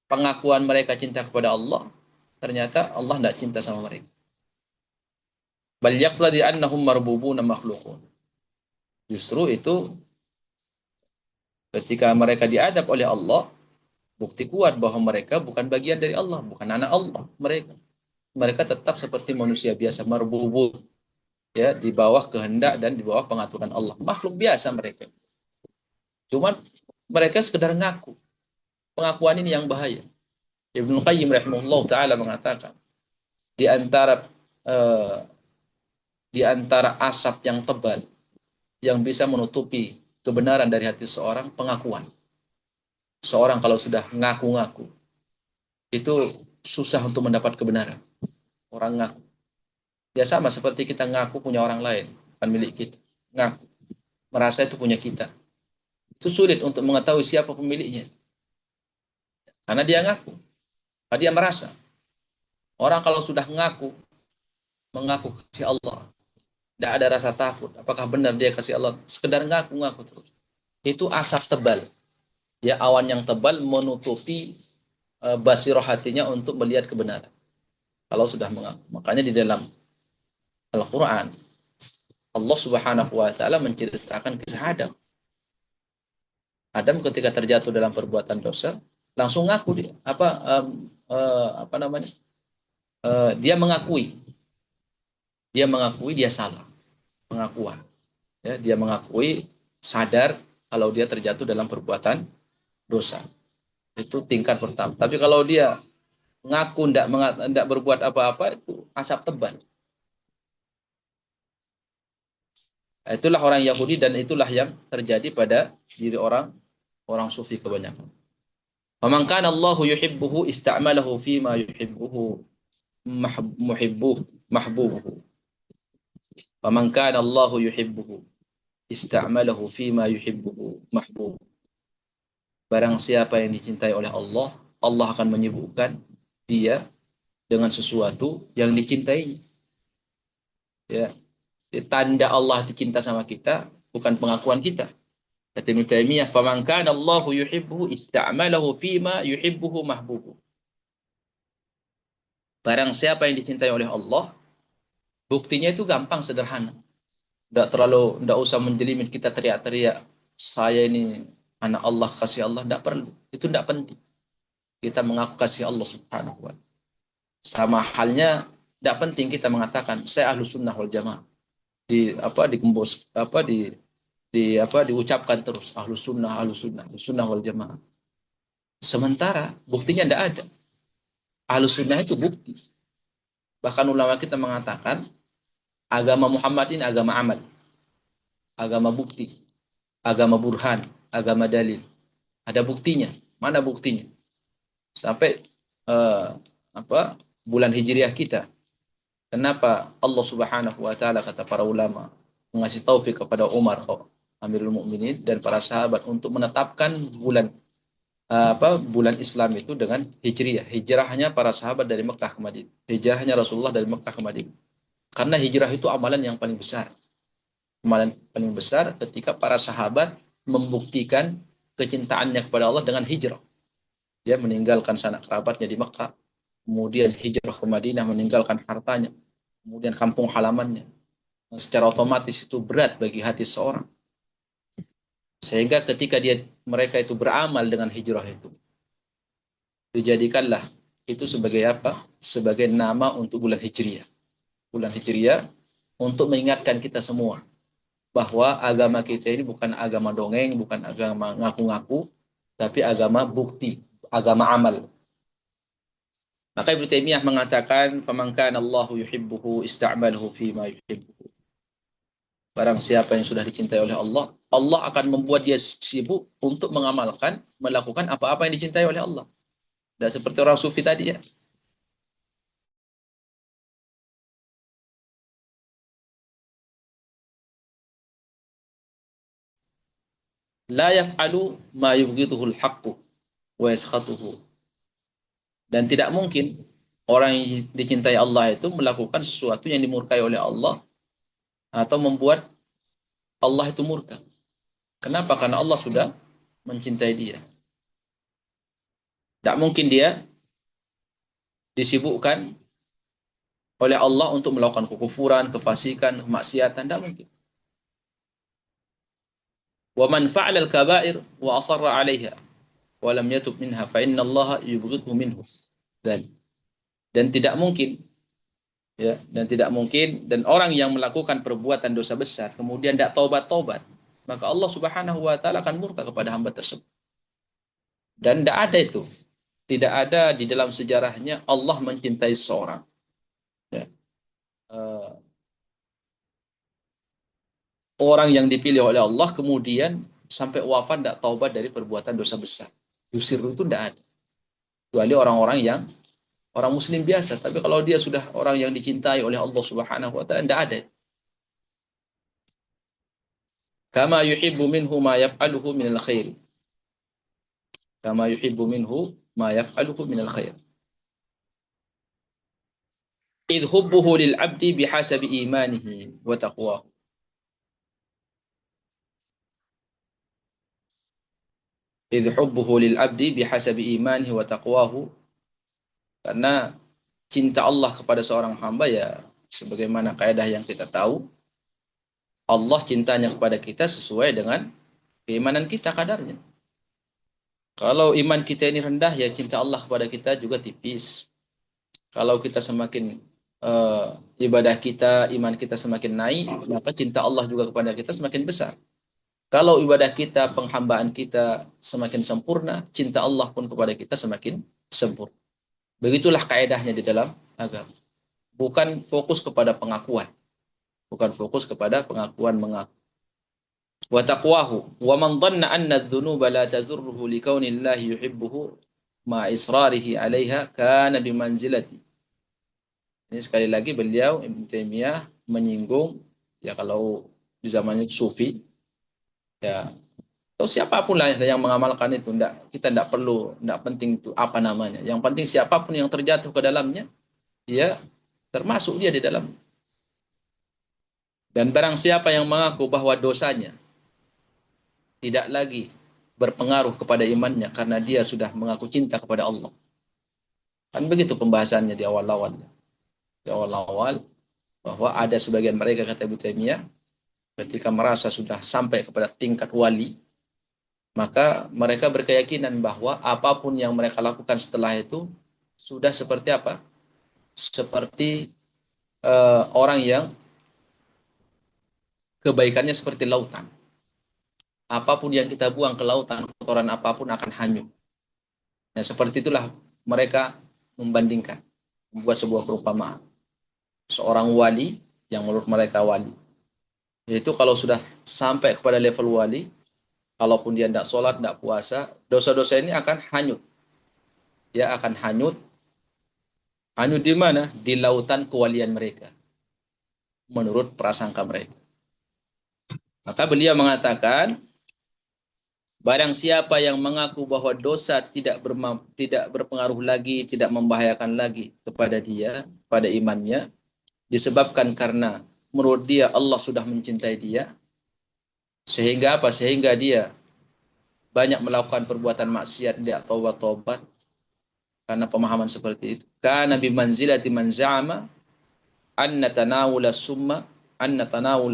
pengakuan mereka cinta kepada Allah, ternyata Allah tidak cinta sama mereka. Bal yaqtadi annahum marbubuna makhluqun. Justru itu ketika mereka diadab oleh Allah, bukti kuat bahwa mereka bukan bagian dari Allah, bukan anak Allah. Mereka tetap seperti manusia biasa, marbubun, ya, di bawah kehendak dan di bawah pengaturan Allah. Makhluk biasa mereka. Cuman mereka sekedar ngaku. Pengakuan ini yang bahaya. Ibnu Qayyim rahimahullah taala mengatakan, di antara eh, di antara asap yang tebal yang bisa menutupi kebenaran dari hati seorang, pengakuan. Seorang kalau sudah ngaku-ngaku, itu susah untuk mendapat kebenaran. Orang ngaku. Ya sama seperti kita ngaku punya orang lain, bukan milik kita. Ngaku. Merasa itu punya kita. Itu sulit untuk mengetahui siapa pemiliknya. Karena dia ngaku. Karena dia merasa. Orang kalau sudah mengaku kasih Allah, tidak ada rasa takut. Apakah benar dia kasih Allah? Sekedar ngaku-ngaku terus. Itu asap tebal. Ya, awan yang tebal menutupi basirah hatinya untuk melihat kebenaran. Kalau sudah mengaku. Makanya di dalam Al-Quran, Allah Subhanahu wa taala menceritakan kisah Adam. Adam ketika terjatuh dalam perbuatan dosa, langsung ngaku dia. Apa namanya? Dia mengakui. Dia mengakui dia salah. Pengakuan. Ya, dia mengakui sadar kalau dia terjatuh dalam perbuatan dosa. Itu tingkat pertama. Tapi kalau dia ngaku tidak berbuat apa-apa, itu asap tebal. Itulah orang Yahudi dan itulah yang terjadi pada diri orang sufi kebanyakan. Faman kana Allahu yuhibbuhu ista'malahu fima yuhibbuhu mahbubuhu. Faman kana Allahu yuhibbuhu ista'malahu fima yuhibbuhu mahbubuhu. Barang siapa yang dicintai oleh Allah, Allah akan menyibukkan dia dengan sesuatu yang dicintainya. Ya, tanda Allah dicinta sama kita bukan pengakuan kita. Kata Ibnu Taimiyah, "Faman kana Allahu yuhibbuhu ista'malahu fima yuhibbuhu mahbubu." Barang siapa yang dicintai oleh Allah, buktinya itu gampang, sederhana. Tidak usah menjelimet kita teriak-teriak, saya ini anak Allah, kasih Allah, tidak perlu. Itu tidak penting. Kita mengaku kasih Allah Subhanahu wa taala. Sama halnya tidak penting kita mengatakan saya ahlu sunnah wal jamaah. Diucapkan terus ahlu sunnah wal jamaah. Sementara buktinya tidak ada. Ahlu sunnah itu bukti. Bahkan ulama kita mengatakan agama Muhammad ini agama amal, agama bukti, agama burhan, agama dalil. Ada buktinya. Mana buktinya? Sampai bulan Hijriah kita. Kenapa Allah Subhanahu wa taala, kata para ulama, mengasih taufik kepada Umar Amirul Mukminin dan para sahabat untuk menetapkan bulan Islam itu dengan Hijriah. Hijrahnya para sahabat dari Mekah ke Madinah. Hijrahnya Rasulullah dari Mekah ke Madinah. Karena hijrah itu amalan yang paling besar. Amalan paling besar ketika para sahabat membuktikan kecintaannya kepada Allah dengan hijrah. Dia meninggalkan sanak kerabatnya di Mekah, kemudian hijrah ke Madinah, meninggalkan hartanya, kemudian kampung halamannya. Secara otomatis itu berat bagi hati seorang. Sehingga ketika mereka itu beramal dengan hijrah itu, dijadikanlah itu sebagai apa? Sebagai nama untuk bulan Hijriah. Bulan Hijriah untuk mengingatkan kita semua bahwa agama kita ini bukan agama dongeng, bukan agama ngaku-ngaku, tapi agama bukti, agama amal. Maka Ibnu Taimiyah mengatakan, "Faman kana Allahu yuhibbuhu ista'malahu fi ma yuhibbuhu." Barang siapa yang sudah dicintai oleh Allah, Allah akan membuat dia sibuk untuk mengamalkan, melakukan apa-apa yang dicintai oleh Allah. Dan seperti orang sufi tadi ya. La yaf'alu ma yubghituhul haqqu wa yaskhatuhu. Dan tidak mungkin orang yang dicintai Allah itu melakukan sesuatu yang dimurkai oleh Allah atau membuat Allah itu murka. Kenapa? Karena Allah sudah mencintai dia. Tidak mungkin dia disibukkan oleh Allah untuk melakukan kekufuran, kefasikan, kemaksiatan. Tidak mungkin. Wa man fa'ala al-kaba'ir wa asarra 'alaiha wa lam yatub minha fa inna Allah yubghidhu minhu. Dan tidak mungkin ya, dan orang yang melakukan perbuatan dosa besar kemudian tidak taubat-taubat, maka Allah Subhanahu wa taala akan murka kepada hamba tersebut. Dan tidak ada itu. Tidak ada di dalam sejarahnya Allah mencintai seorang. Ya. Uh, Orang yang dipilih oleh Allah kemudian sampai wafat tidak taubat dari perbuatan dosa besar. Yusir itu tidak ada. Kecuali orang-orang yang orang muslim biasa. Tapi kalau dia sudah orang yang dicintai oleh Allah Subhanahu wa taala, tidak ada. Kama yuhibbu minhu ma yaf'aluhu minal khair. Kama yuhibbu minhu ma yaf'aluhu minal khair. Idh hubbuhu lil 'abdi bihasabi imanihi wa taqwahu. Idh hubbuhu lil 'abdi bihasabi imanihi wa taqwahu. Karena cinta Allah kepada seorang hamba ya sebagaimana kaidah yang kita tahu, Allah cintanya kepada kita sesuai dengan keimanan kita kadarnya. Kalau iman kita ini rendah ya cinta Allah kepada kita juga tipis. Kalau kita semakin ibadah kita, iman kita semakin naik, maka cinta Allah juga kepada kita semakin besar. Kalau ibadah kita, penghambaan kita semakin sempurna, cinta Allah pun kepada kita semakin sempurna. Begitulah kaedahnya di dalam agama. Bukan fokus kepada pengakuan. Bukan fokus kepada pengakuan mengaku. Wa taqwahu. Wa man dhanna anna adh-dhunuba la tadhurruhu li kaunillahi yuhibbuhu ma israrihi 'alaiha kana bimanzilati. Ini sekali lagi beliau Ibnu Taimiyah menyinggung ya kalau di zamannya sufi ya atau siapapun lah yang mengamalkan itu kita tidak perlu, tidak penting itu apa namanya. Yang penting siapapun yang terjatuh ke dalamnya dia termasuk dia di dalam. Dan barang siapa yang mengaku bahwa dosanya tidak lagi berpengaruh kepada imannya karena dia sudah mengaku cinta kepada Allah. Kan begitu pembahasannya di awal-awal. Di awal-awal bahwa ada sebagian mereka kata Ibnu Taimiyah ketika merasa sudah sampai kepada tingkat wali, maka mereka berkeyakinan bahwa apapun yang mereka lakukan setelah itu sudah seperti apa? Seperti orang yang kebaikannya seperti lautan. Apapun yang kita buang ke lautan, kotoran apapun akan hanyut. Nah, seperti itulah mereka membandingkan, membuat sebuah perumpamaan. Seorang wali yang menurut mereka wali, yaitu kalau sudah sampai kepada level wali, kalaupun dia tidak sholat, tidak puasa, dosa-dosa ini akan hanyut. Dia akan hanyut. Hanyut di mana? Di lautan kewalian mereka. Menurut prasangka mereka. Maka beliau mengatakan, barang siapa yang mengaku bahwa dosa tidak berpengaruh lagi, tidak membahayakan lagi kepada dia, pada imannya, disebabkan karena menurut dia Allah sudah mencintai dia, sehingga apa? Sehingga dia banyak melakukan perbuatan maksiat, dia taubat-taubat, karena pemahaman seperti itu. Kana bimanzilati man za'ama anna tanawula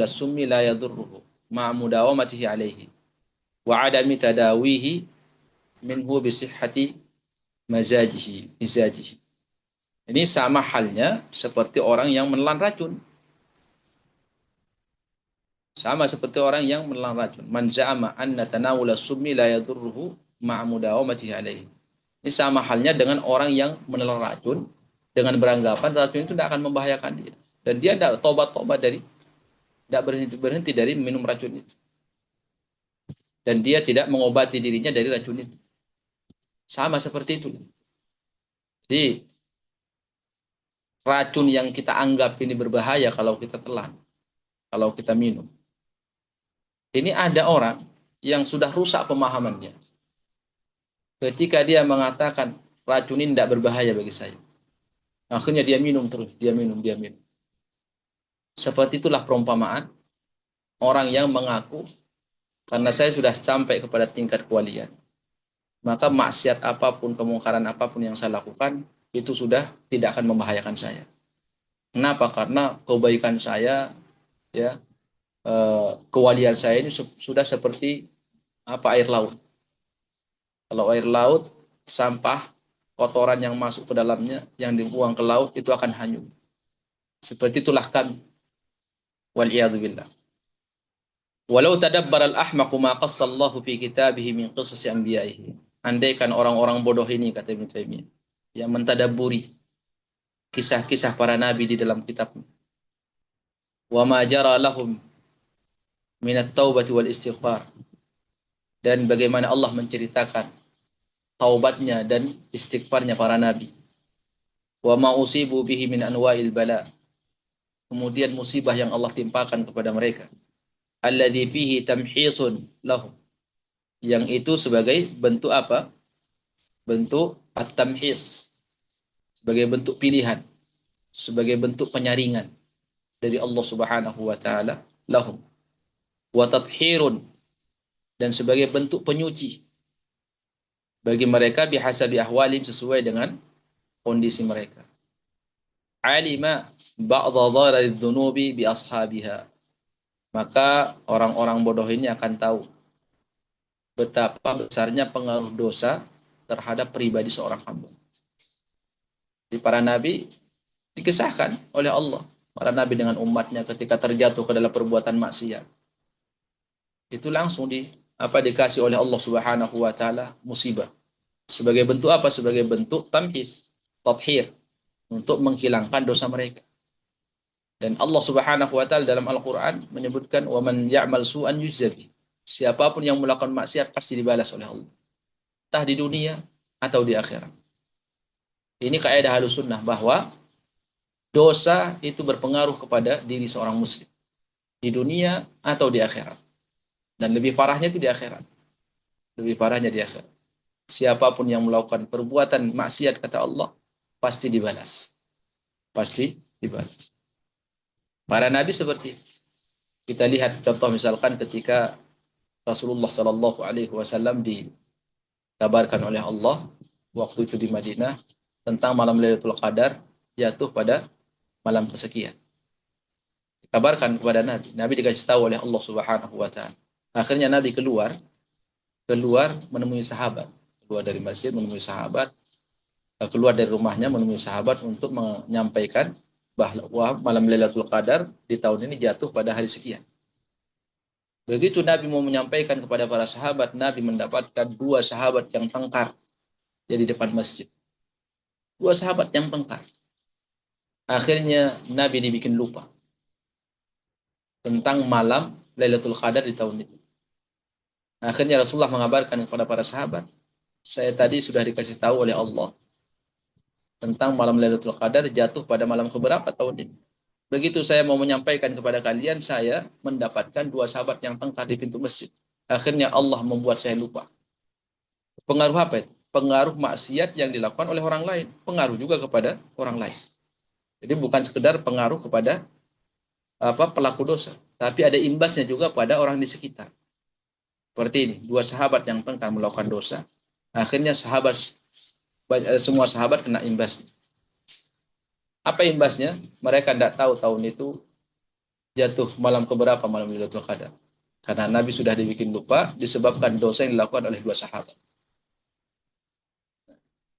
summi la yadurruhu ma'a mudawamatihi alaihi wa adami tadawihi minhu bisihhati mizajihi. Ini sama halnya seperti orang yang menelan racun. Sama seperti orang yang menelan racun. Man za'ama anna tanawula summi la yadurruhu ma'a mudawamatihi alaihi. Ini sama halnya dengan orang yang menelan racun dengan beranggapan racun itu tidak akan membahayakan dia. Dan dia tidak tobat-tobat dari tidak berhenti dari minum racun itu. Dan dia tidak mengobati dirinya dari racun itu. Sama seperti itu. Jadi racun yang kita anggap ini berbahaya kalau kita telan, kalau kita minum. Ini ada orang yang sudah rusak pemahamannya. Ketika dia mengatakan racun ini tidak berbahaya bagi saya. Akhirnya dia minum terus, dia minum, dia minum. Seperti itulah perumpamaan orang yang mengaku karena saya sudah sampai kepada tingkat kewalian. Maka maksiat apapun, kemungkaran apapun yang saya lakukan, itu sudah tidak akan membahayakan saya. Kenapa? Karena kebaikan saya, ya, kewalian saya ini sudah seperti air laut. Kalau air laut, sampah, kotoran yang masuk ke dalamnya, yang dibuang ke laut, itu akan hanyut. Seperti itulah kami. Wal'iyadzubillah. Walau tadabbar al-ahmaqu ma qassallahu fi kitabihi min qisasi anbiya'ihi. Andaikan orang-orang bodoh ini, kata Ibnu Taimiyah, yang mentadabburi kisah-kisah para nabi di dalam kitabnya. Wa ma jara lahum min at-taubati wal istighfar. Dan bagaimana Allah menceritakan taubatnya dan istighfarnya para nabi. Wa ma usibu bihi min anwa'il bala. Kemudian musibah yang Allah timpakan kepada mereka. Alladzi fihi tamhisun lahum. Yang itu sebagai bentuk apa? Bentuk at-tamhis. Sebagai bentuk pilihan. Sebagai bentuk penyaringan dari Allah Subhanahu wa taala lahum. Wa tathhirun, dan sebagai bentuk penyuci bagi mereka bihasabi ahwalim, sesuai dengan kondisi mereka. Alima ba'dha dharadz dzunubi bi ashabiha. Maka orang-orang bodoh ini akan tahu betapa besarnya pengaruh dosa terhadap pribadi seorang hamba. Di para nabi dikisahkan oleh Allah, para nabi dengan umatnya ketika terjatuh ke dalam perbuatan maksiat, itu langsung dikasih oleh Allah Subhanahu wa taala musibah. Sebagai bentuk apa? Sebagai bentuk tamhis, tathhir, untuk menghilangkan dosa mereka. Dan Allah Subhanahu wa taala dalam Al-Qur'an menyebutkan wa man ya'mal su'an yujzabi. Siapapun yang melakukan maksiat pasti dibalas oleh Allah. Entah di dunia atau di akhirat. Ini kaidah Ahlussunnah bahwa dosa itu berpengaruh kepada diri seorang muslim di dunia atau di akhirat. Dan lebih parahnya itu di akhirat. Lebih parahnya di akhirat. Siapapun yang melakukan perbuatan maksiat, kata Allah, pasti dibalas. Pasti dibalas. Para nabi seperti kita lihat contoh misalkan ketika Rasulullah Sallallahu Alaihi Wasallam dikabarkan oleh Allah waktu itu di Madinah tentang malam Lailatul Qadar jatuh pada malam kesekian. Dikabarkan kepada Nabi. Nabi dikasih tahu oleh Allah Subhanahu Wa Taala. Akhirnya Nabi keluar menemui sahabat, keluar dari masjid menemui sahabat, keluar dari rumahnya menemui sahabat untuk menyampaikan bahwa malam Lailatul Qadar di tahun ini jatuh pada hari sekian. Begitu Nabi mau menyampaikan kepada para sahabat, Nabi mendapatkan 2 sahabat yang tengkar di depan masjid. 2 sahabat yang tengkar. Akhirnya Nabi dibikin lupa tentang malam Lailatul Qadar di tahun itu. Akhirnya Rasulullah mengabarkan kepada para sahabat, saya tadi sudah dikasih tahu oleh Allah tentang malam Lailatul Qadar jatuh pada malam keberapa tahun ini. Begitu saya mau menyampaikan kepada kalian, saya mendapatkan 2 sahabat yang tengkar di pintu masjid. Akhirnya Allah membuat saya lupa. Pengaruh apa itu? Pengaruh maksiat yang dilakukan oleh orang lain. Pengaruh juga kepada orang lain. Jadi bukan sekedar pengaruh kepada pelaku dosa, tapi ada imbasnya juga pada orang di sekitar. Seperti ini, 2 sahabat yang tengkar melakukan dosa. Akhirnya semua sahabat kena imbasnya. Apa imbasnya? Mereka tidak tahu tahun itu jatuh malam keberapa malam Lailatul Qadar. Karena Nabi sudah dibikin lupa disebabkan dosa yang dilakukan oleh 2 sahabat.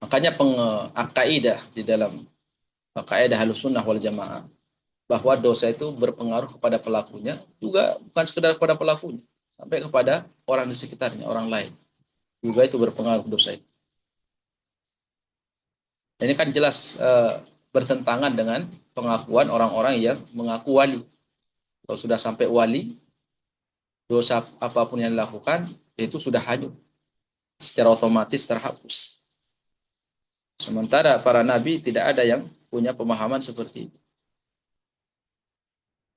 Makanya kaidah di dalam kaidah Ahlussunnah wal Jamaah bahwa dosa itu berpengaruh kepada pelakunya, juga bukan sekedar kepada pelakunya, sampai kepada orang di sekitarnya, orang lain. Juga itu berpengaruh dosa itu. Ini kan jelas bertentangan dengan pengakuan orang-orang yang mengaku wali. Kalau sudah sampai wali, dosa apapun yang dilakukan itu sudah hanyut, secara otomatis terhapus. Sementara para nabi tidak ada yang punya pemahaman seperti itu.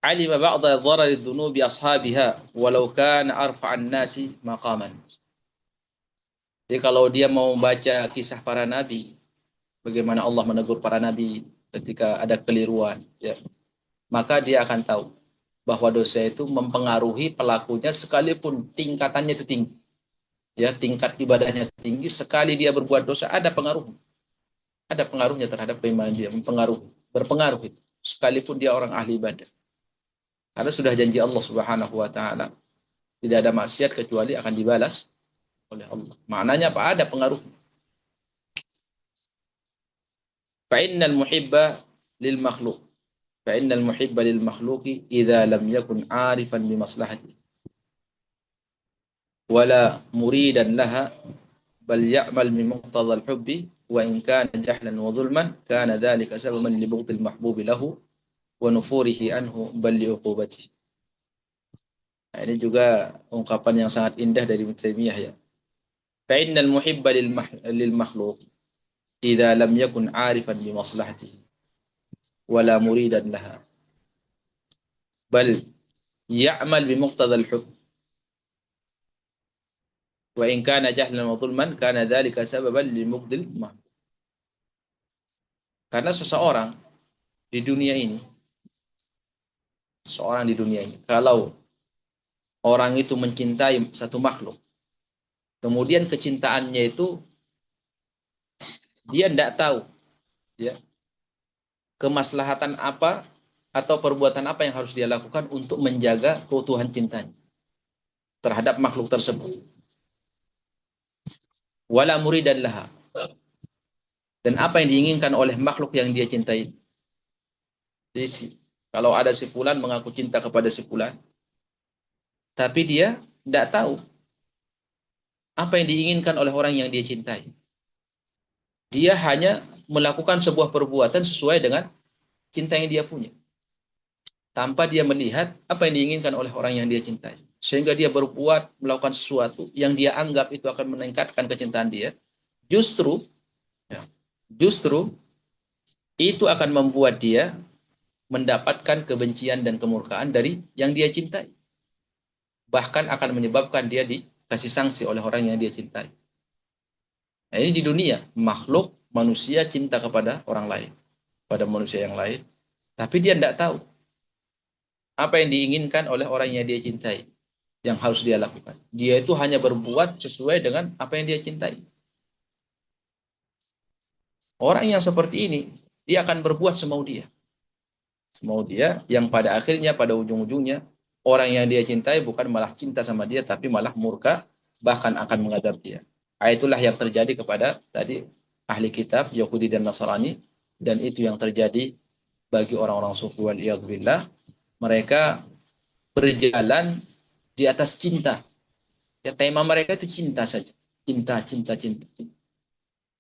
Alima ba'da dharari dhunubi ashabiha walau kana arfa'an nasi maqaman. Jadi kalau dia mau baca kisah para nabi, bagaimana Allah menegur para nabi ketika ada keliruan, ya, maka dia akan tahu bahwa dosa itu mempengaruhi pelakunya sekalipun tingkatannya itu tinggi. Ya, tingkat ibadahnya tinggi, sekali dia berbuat dosa ada pengaruh. Ada pengaruhnya terhadap keimanan dia, mempengaruhi, berpengaruh itu. Sekalipun dia orang ahli ibadah. Karena sudah janji Allah Subhanahu wa taala, tidak ada maksiat kecuali akan dibalas oleh Allah. Maknanya apa? Ada pengaruh. Fa innal muhibba lil makhluq. Fa innal muhibba lil makhluqi idza lam yakun 'arifan bi maslahati wala muridan laha bal ya'mal bi muqtadha al hubbi wa in kana jahlan wa dhulman kana dhalika sababan li bughdil mahbubi lahu wa nufurihi anhu bal li uqubatihi. Nah, ini juga ungkapan yang sangat indah dari Ibnu Taimiyah ya. Fa innal muhibba lil makhluq idza lam yakun 'arifan bi maslahatihi wala muridan laha bal ya'mal bi muqtadha al hubb wa in kana jahlan wa dhulman kana dhalika sababan li bughdil mahbub. Karena seseorang di dunia ini, seorang di dunia ini, kalau orang itu mencintai satu makhluk, kemudian kecintaannya itu dia tidak tahu ya kemaslahatan apa atau perbuatan apa yang harus dia lakukan untuk menjaga keutuhan cintanya terhadap makhluk tersebut. Wala muridan laha. Dan apa yang diinginkan oleh makhluk yang dia cintai. Jadi kalau ada si fulan mengaku cinta kepada si fulan, tapi dia tidak tahu apa yang diinginkan oleh orang yang dia cintai. Dia hanya melakukan sebuah perbuatan sesuai dengan cinta yang dia punya, tanpa dia melihat apa yang diinginkan oleh orang yang dia cintai. Sehingga dia berbuat, melakukan sesuatu yang dia anggap itu akan meningkatkan kecintaan dia. Justru, ya, justru itu akan membuat dia mendapatkan kebencian dan kemurkaan dari yang dia cintai. Bahkan akan menyebabkan dia dikasih sanksi oleh orang yang dia cintai. Nah, ini di dunia, makhluk manusia cinta kepada orang lain, pada manusia yang lain, tapi dia tidak tahu apa yang diinginkan oleh orang yang dia cintai, yang harus dia lakukan. Dia itu hanya berbuat sesuai dengan apa yang dia cintai. Orang yang seperti ini, dia akan berbuat semau dia. Semau dia, yang pada akhirnya, pada ujung-ujungnya, orang yang dia cintai bukan malah cinta sama dia, tapi malah murka, bahkan akan menghadap dia. Itulah yang terjadi kepada tadi ahli kitab, Yahudi dan Nasrani, dan itu yang terjadi bagi orang-orang sufi wal iyadzubillah. Mereka berjalan di atas cinta. Ya, tema mereka itu cinta saja. Cinta, cinta, cinta.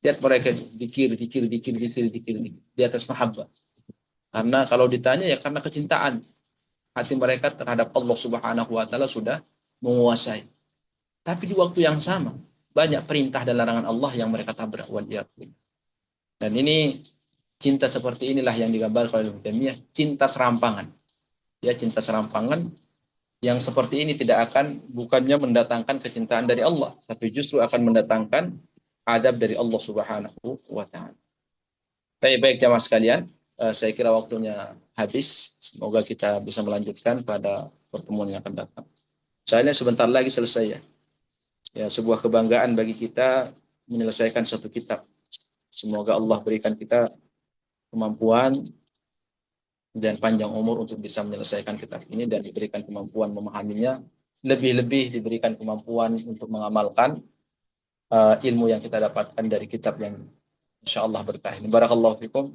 Lihat mereka dikir di atas mahabbah. Karena kalau ditanya ya karena kecintaan. Hati mereka terhadap Allah Subhanahu wa taala sudah menguasai. Tapi di waktu yang sama banyak perintah dan larangan Allah yang mereka tabrak. Dan ini cinta seperti inilah yang digambarkan oleh Ibnu Taimiyah, cinta serampangan. Ya, cinta serampangan yang seperti ini tidak akan bukannya mendatangkan kecintaan dari Allah, tapi justru akan mendatangkan adab dari Allah Subhanahu wa taala. Baik jamaah sekalian, saya kira waktunya habis. Semoga kita bisa melanjutkan pada pertemuan yang akan datang. Soalnya sebentar lagi selesai ya. Ya, sebuah kebanggaan bagi kita menyelesaikan satu kitab. Semoga Allah berikan kita kemampuan dan panjang umur untuk bisa menyelesaikan kitab ini dan diberikan kemampuan memahaminya. Lebih-lebih diberikan kemampuan untuk mengamalkan ilmu yang kita dapatkan dari kitab yang insyaallah berkah ini. Barakallahu fikum.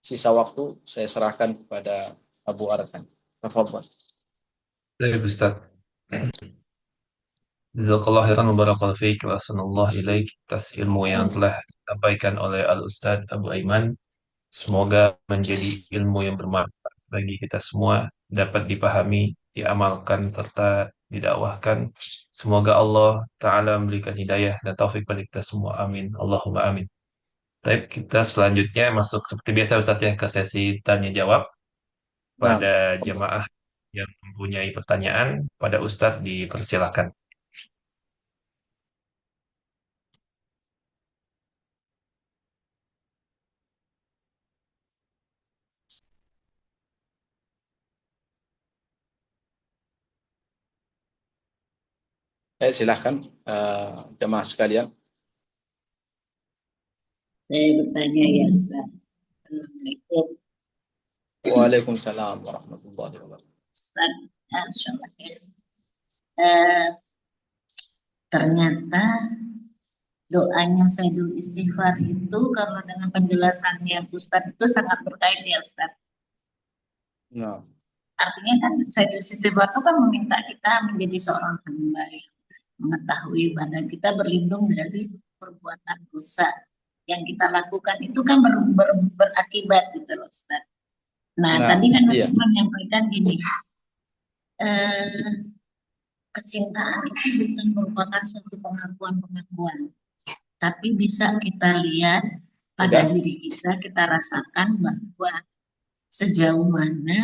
Sisa waktu saya serahkan kepada Abu Arkan. Tafadhol. Baik, Ustaz. Jazakallah khairan wa barakallahu fiik wa ahsanallah ilaik atas ilmu yang telah disampaikan oleh Al-Ustaz Abu Aiman. Semoga menjadi ilmu yang bermanfaat bagi kita semua dapat dipahami, diamalkan, serta didakwahkan. Semoga Allah Ta'ala memberikan hidayah dan taufik pada kita semua. Amin. Allahumma amin. Baik, kita selanjutnya masuk seperti biasa Ustaz ya ke sesi tanya jawab. Nah, Pada jemaah yang mempunyai pertanyaan, pada Ustadz dipersilakan. silahkan jemaah sekalian. Saya bertanya ya Ustaz. Assalamualaikum Waalaikumsalam warahmatullahi wabarakatuh. Ustaz. Insyaallah ya. Eh, Ternyata doanya Sayyidul Istighfar itu kalau dengan penjelasannya Ustaz itu sangat berkait ya Ustaz. Nah, Artinya kan Sayyidul Istighfar itu kan meminta kita menjadi seorang hamba yang mengetahui badan kita berlindung dari perbuatan dosa yang kita lakukan itu kan berakibat gitu loh Ustaz. Nah, tadi kan iya. Ustaz menyampaikan gini, kecintaan itu bukan merupakan suatu pengakuan-pengakuan, tapi bisa kita lihat pada diri kita rasakan bahwa sejauh mana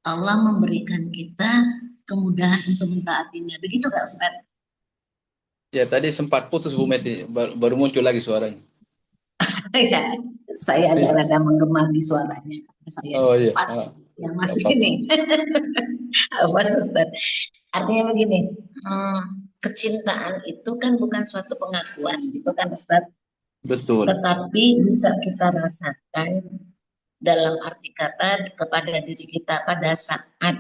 Allah memberikan kita kemudahan untuk mentaatinya. Begitu Kak Ustaz? Ya, tadi sempat putus Bu Meti, baru muncul lagi suaranya. Ya, saya agak rada menggema di suaranya. Saya iya. Yang masih ini. Apa Ustaz? Artinya begini, kecintaan itu kan bukan suatu pengakuan, gitu kan Ustaz? Betul. Tetapi bisa kita rasakan dalam arti kata kepada diri kita pada saat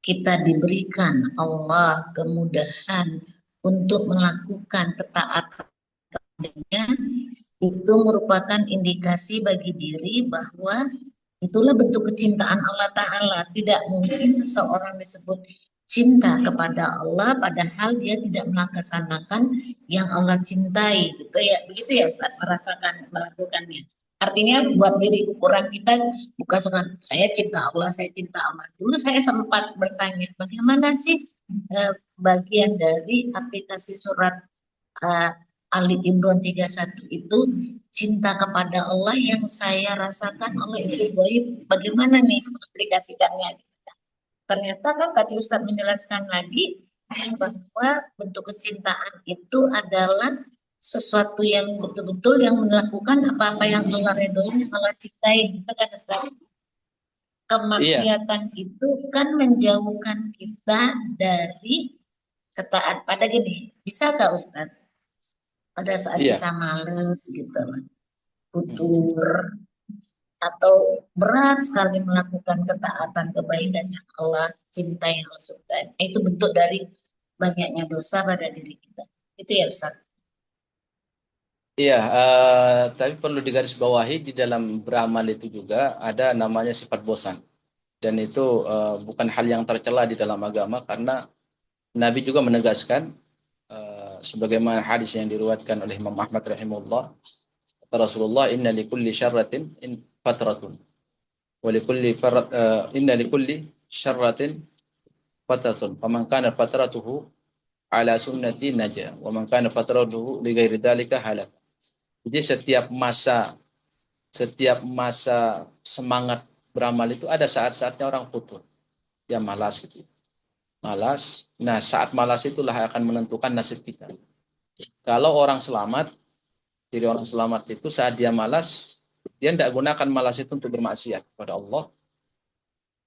kita diberikan Allah kemudahan untuk melakukan ketaatan kepadanya, itu merupakan indikasi bagi diri bahwa itulah bentuk kecintaan Allah Ta'ala. Tidak mungkin seseorang disebut cinta kepada Allah padahal dia tidak melaksanakan yang Allah cintai, gitu ya. Begitu ya Ustaz, merasakan melakukannya. Artinya buat diri ukuran kita bukan sekarang saya cinta Allah, saya cinta Allah. Dulu saya sempat bertanya, bagaimana sih bagian dari aplikasi surat Ali Imran 31 itu cinta kepada Allah yang saya rasakan Allah itu baik. Bagaimana nih aplikasikannya? Ternyata kan tadi Ustadz menjelaskan lagi bahwa bentuk kecintaan itu adalah sesuatu yang betul-betul yang melakukan apa-apa yang Allah redoi, yang Allah cintai, gitu kan Ustaz? Kemaksiatan itu kan menjauhkan kita dari ketaat. Pada gini, bisa gak Ustaz? Pada saat kita males gitu, futur, atau berat sekali melakukan ketaatan kebaikan yang Allah cintai, yang Allah sukai. Itu bentuk dari banyaknya dosa pada diri kita. Itu ya Ustaz. Iya, tapi perlu digarisbawahi di dalam beramal itu juga ada namanya sifat bosan. Dan itu bukan hal yang tercela di dalam agama karena Nabi juga menegaskan sebagaimana hadis yang diriwayatkan oleh Imam Ahmad rahimahullah, Rasulullah inna likulli syarratin fatratun wa likulli inna likulli syarratin fatratun faman kana fatratuhu ala sunnati naja wa man kana fatratuhu li ghairi dzalika halak. Jadi setiap masa semangat beramal itu ada saat-saatnya orang putus. Ya malas gitu. Malas. Nah, saat malas itulah akan menentukan nasib kita. Kalau orang selamat, jadi orang selamat itu saat dia malas, dia tidak gunakan malas itu untuk bermaksiat kepada Allah.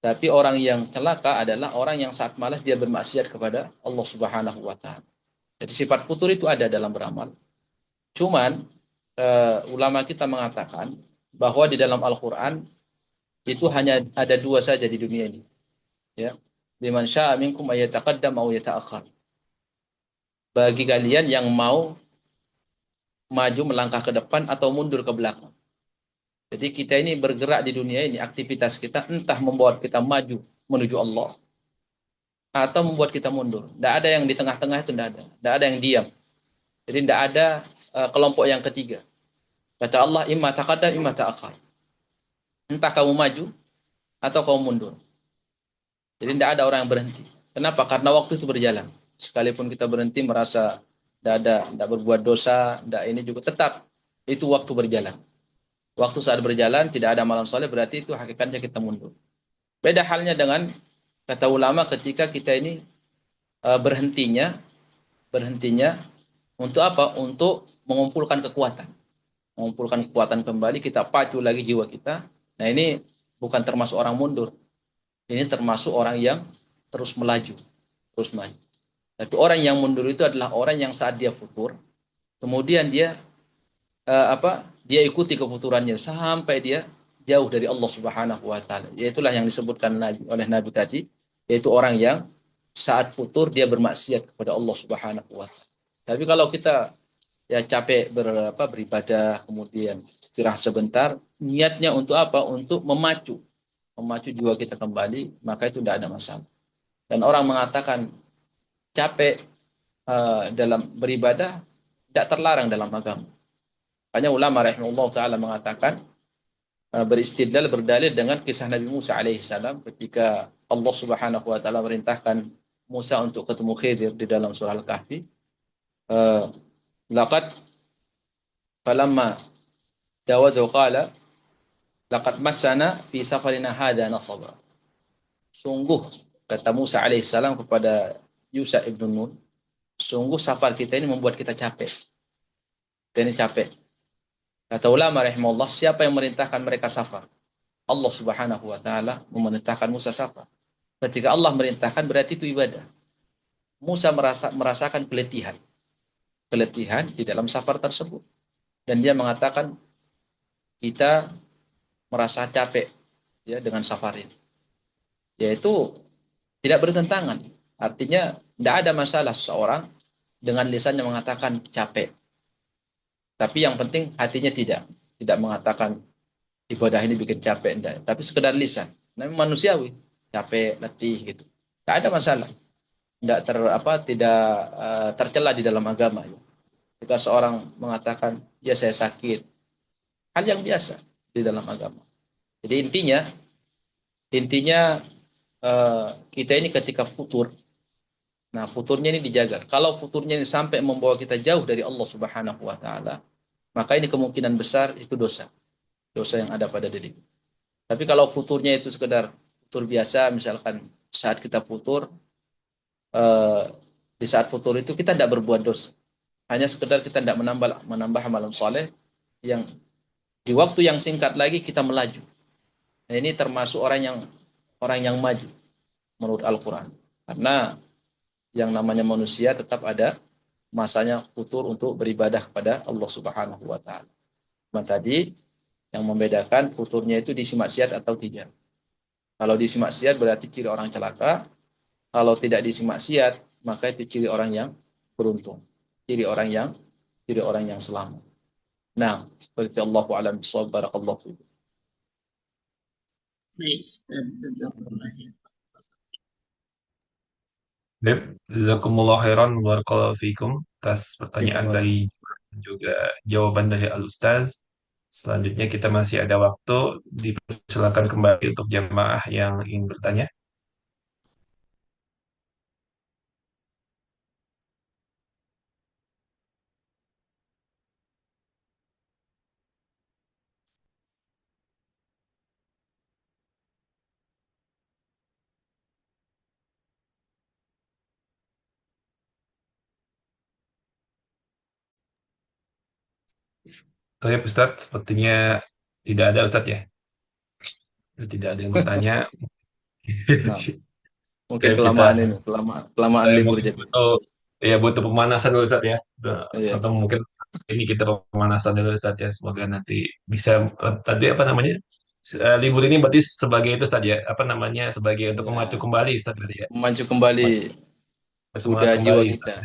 Tapi orang yang celaka adalah orang yang saat malas dia bermaksiat kepada Allah Subhanahu wa Ta'ala. Jadi sifat futur itu ada dalam beramal. Cuman ulama kita mengatakan bahwa di dalam Al-Quran itu hanya ada dua saja di dunia ini. Ya. Liman syaa minkum ayyataqaddam aw yata'akhkhar. Bagi kalian yang mau maju melangkah ke depan atau mundur ke belakang. Jadi kita ini bergerak di dunia ini, aktivitas kita entah membuat kita maju menuju Allah atau membuat kita mundur. Tidak ada yang di tengah-tengah itu, tidak ada. Tidak ada yang diam. Jadi tidak ada kelompok yang ketiga. Kata Allah, imma taqaddam, imma ta'akhkhar. Entah kamu maju atau kamu mundur. Jadi tidak ada orang yang berhenti. Kenapa? Karena waktu itu berjalan. Sekalipun kita berhenti merasa tidak berbuat dosa, tidak ini juga tetap itu waktu berjalan. Waktu saat berjalan tidak ada malam soleh berarti itu hakikatnya kita mundur. Beda halnya dengan kata ulama ketika kita ini berhentinya untuk apa? Untuk mengumpulkan kekuatan. Mengumpulkan kekuatan kembali, kita pacu lagi jiwa kita. Nah ini bukan termasuk orang mundur. Ini termasuk orang yang terus melaju. Terus maju. Tapi orang yang mundur itu adalah orang yang saat dia futur, kemudian dia dia ikuti kefuturannya sampai dia jauh dari Allah Subhanahu wa taala. Yaitulah yang disebutkan oleh Nabi tadi, yaitu orang yang saat futur dia bermaksiat kepada Allah Subhanahu wa taala. Tapi kalau kita ya capek beribadah, kemudian istirahat sebentar, niatnya untuk apa? Untuk memacu jiwa kita kembali, maka itu tidak ada masalah. Dan orang mengatakan capek dalam beribadah tidak terlarang dalam agama. Hanya ulama rahimahullah taala mengatakan beristidlal berdalil dengan kisah Nabi Musa alaihissalam ketika Allah Subhanahu wa taala merintahkan Musa untuk ketemu Khidir di dalam surah Al-Kahfi. Laqad falamma jawaza qala laqad massana fi safarina hadha nasaba. Sungguh kata Musa alaihissalam kepada Yusha ibn Nun, sungguh safar kita ini membuat kita capek. Kita ini capek. Kata ulama rahimahullah, siapa yang merintahkan mereka safar? Allah Subhanahu wa taala memerintahkan Musa safar. Ketika Allah merintahkan berarti itu ibadah. Musa merasakan keletihan di dalam safar tersebut. Dan dia mengatakan kita merasa capek ya dengan safar ini. Yaitu tidak bertentangan. Artinya tidak ada masalah seseorang dengan lisannya mengatakan capek. Tapi yang penting hatinya tidak mengatakan ibadah ini bikin capek, enggak. Tapi sekedar lisan. Namanya manusiawi, capek, letih gitu. Tidak ada masalah. Tidak tercela di dalam agama. Ya. Jika seorang mengatakan, ya saya sakit, hal yang biasa di dalam agama. Jadi intinya kita ini ketika futur, nah futurnya ini dijaga. Kalau futurnya ini sampai membawa kita jauh dari Allah Subhanahu wa taala, maka ini kemungkinan besar itu dosa yang ada pada diri. Tapi kalau futurnya itu sekedar futur biasa, misalkan saat kita futur, di saat futur itu kita tidak berbuat dosa. Hanya sekedar kita tidak menambah malam soleh yang di waktu yang singkat lagi kita melaju. Nah, ini termasuk orang yang maju menurut Al-Quran. Karena yang namanya manusia tetap ada masanya futur untuk beribadah kepada Allah Subhanahu wa taala. Tadi yang membedakan futurnya itu diisi maksiat atau tidak. Kalau diisi maksiat berarti ciri orang celaka. Kalau tidak diisi maksiat, maka itu ciri orang yang beruntung. Ciri orang yang selamat. Nah, seperti Allahu a'lam bishawab, barakallahu fiikum. Baik, Ustaz. Jazakallah ya. Baik, jazakumullah khairan barakallahu fikum atas pertanyaan dari juga jawaban dari Al-Ustaz. Selanjutnya kita masih ada waktu, dipersilakan kembali untuk jamaah yang ingin bertanya. Baik, Ustaz, sepertinya tidak ada Ustaz ya. Tidak ada yang bertanya. Nah, mungkin Baik, kelamaan libur mungkin jadi. butuh pemanasan dulu Ustaz ya. Iya. Atau mungkin ini kita pemanasan dulu Ustaz ya. Semoga nanti bisa tadi apa namanya? Libur ini berarti sebagai itu Ustaz ya. Apa namanya? Sebagai untuk memacu Ya, kembali Ustaz berarti ya. memacu kembali Semangat kuda jiwa kembali Ustaz. kita.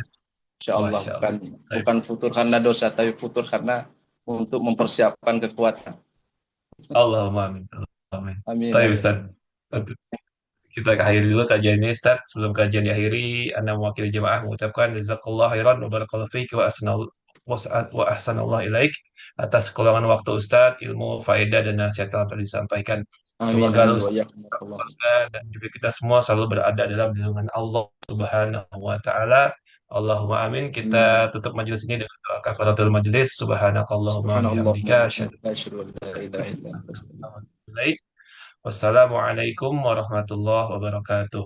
Insya Allah Masya Allah. Baik. bukan futur karena dosa, tapi futur karena untuk mempersiapkan kekuatan. Allahumma amin. Amin. Amin, Baik amin. Ustaz. Kita akhiri dulu kajian ini Ustaz. Sebelum kajian diakhiri, Anda mewakili jemaah mengucapkan jazakallahu khairan wa barakallahu fiik wa ahsanallahu ilaik atas kekurangan waktu Ustaz, ilmu, faedah dan nasihat yang telah disampaikan. Amin Semoga amin wa iyyakum barakallahu. keluarga dan juga kita semua selalu berada dalam lindungan Allah Subhanahu wa taala. Allahumma amin. Kita Amin. tutup majelis ini dengan doa kafaratul majelis. Subhanakallahumma wa Subhanallahumma bihamdika wa asyhadu bihamdika asyhadu an la ilaha illa anta an la astaghfiruka. ilaha illa anta. Wassalamualaikum warahmatullahi wabarakatuh.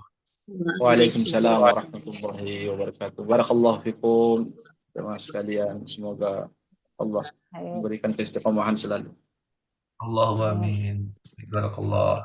Waalaikumsalam Waalaikumsalam. warahmatullahi wabarakatuh. Barakallahu fikum. Jemaah sekalian, semoga Allah Baik. memberikan keistiqomahan selalu. Allahumma Amin. amin. Barakallah.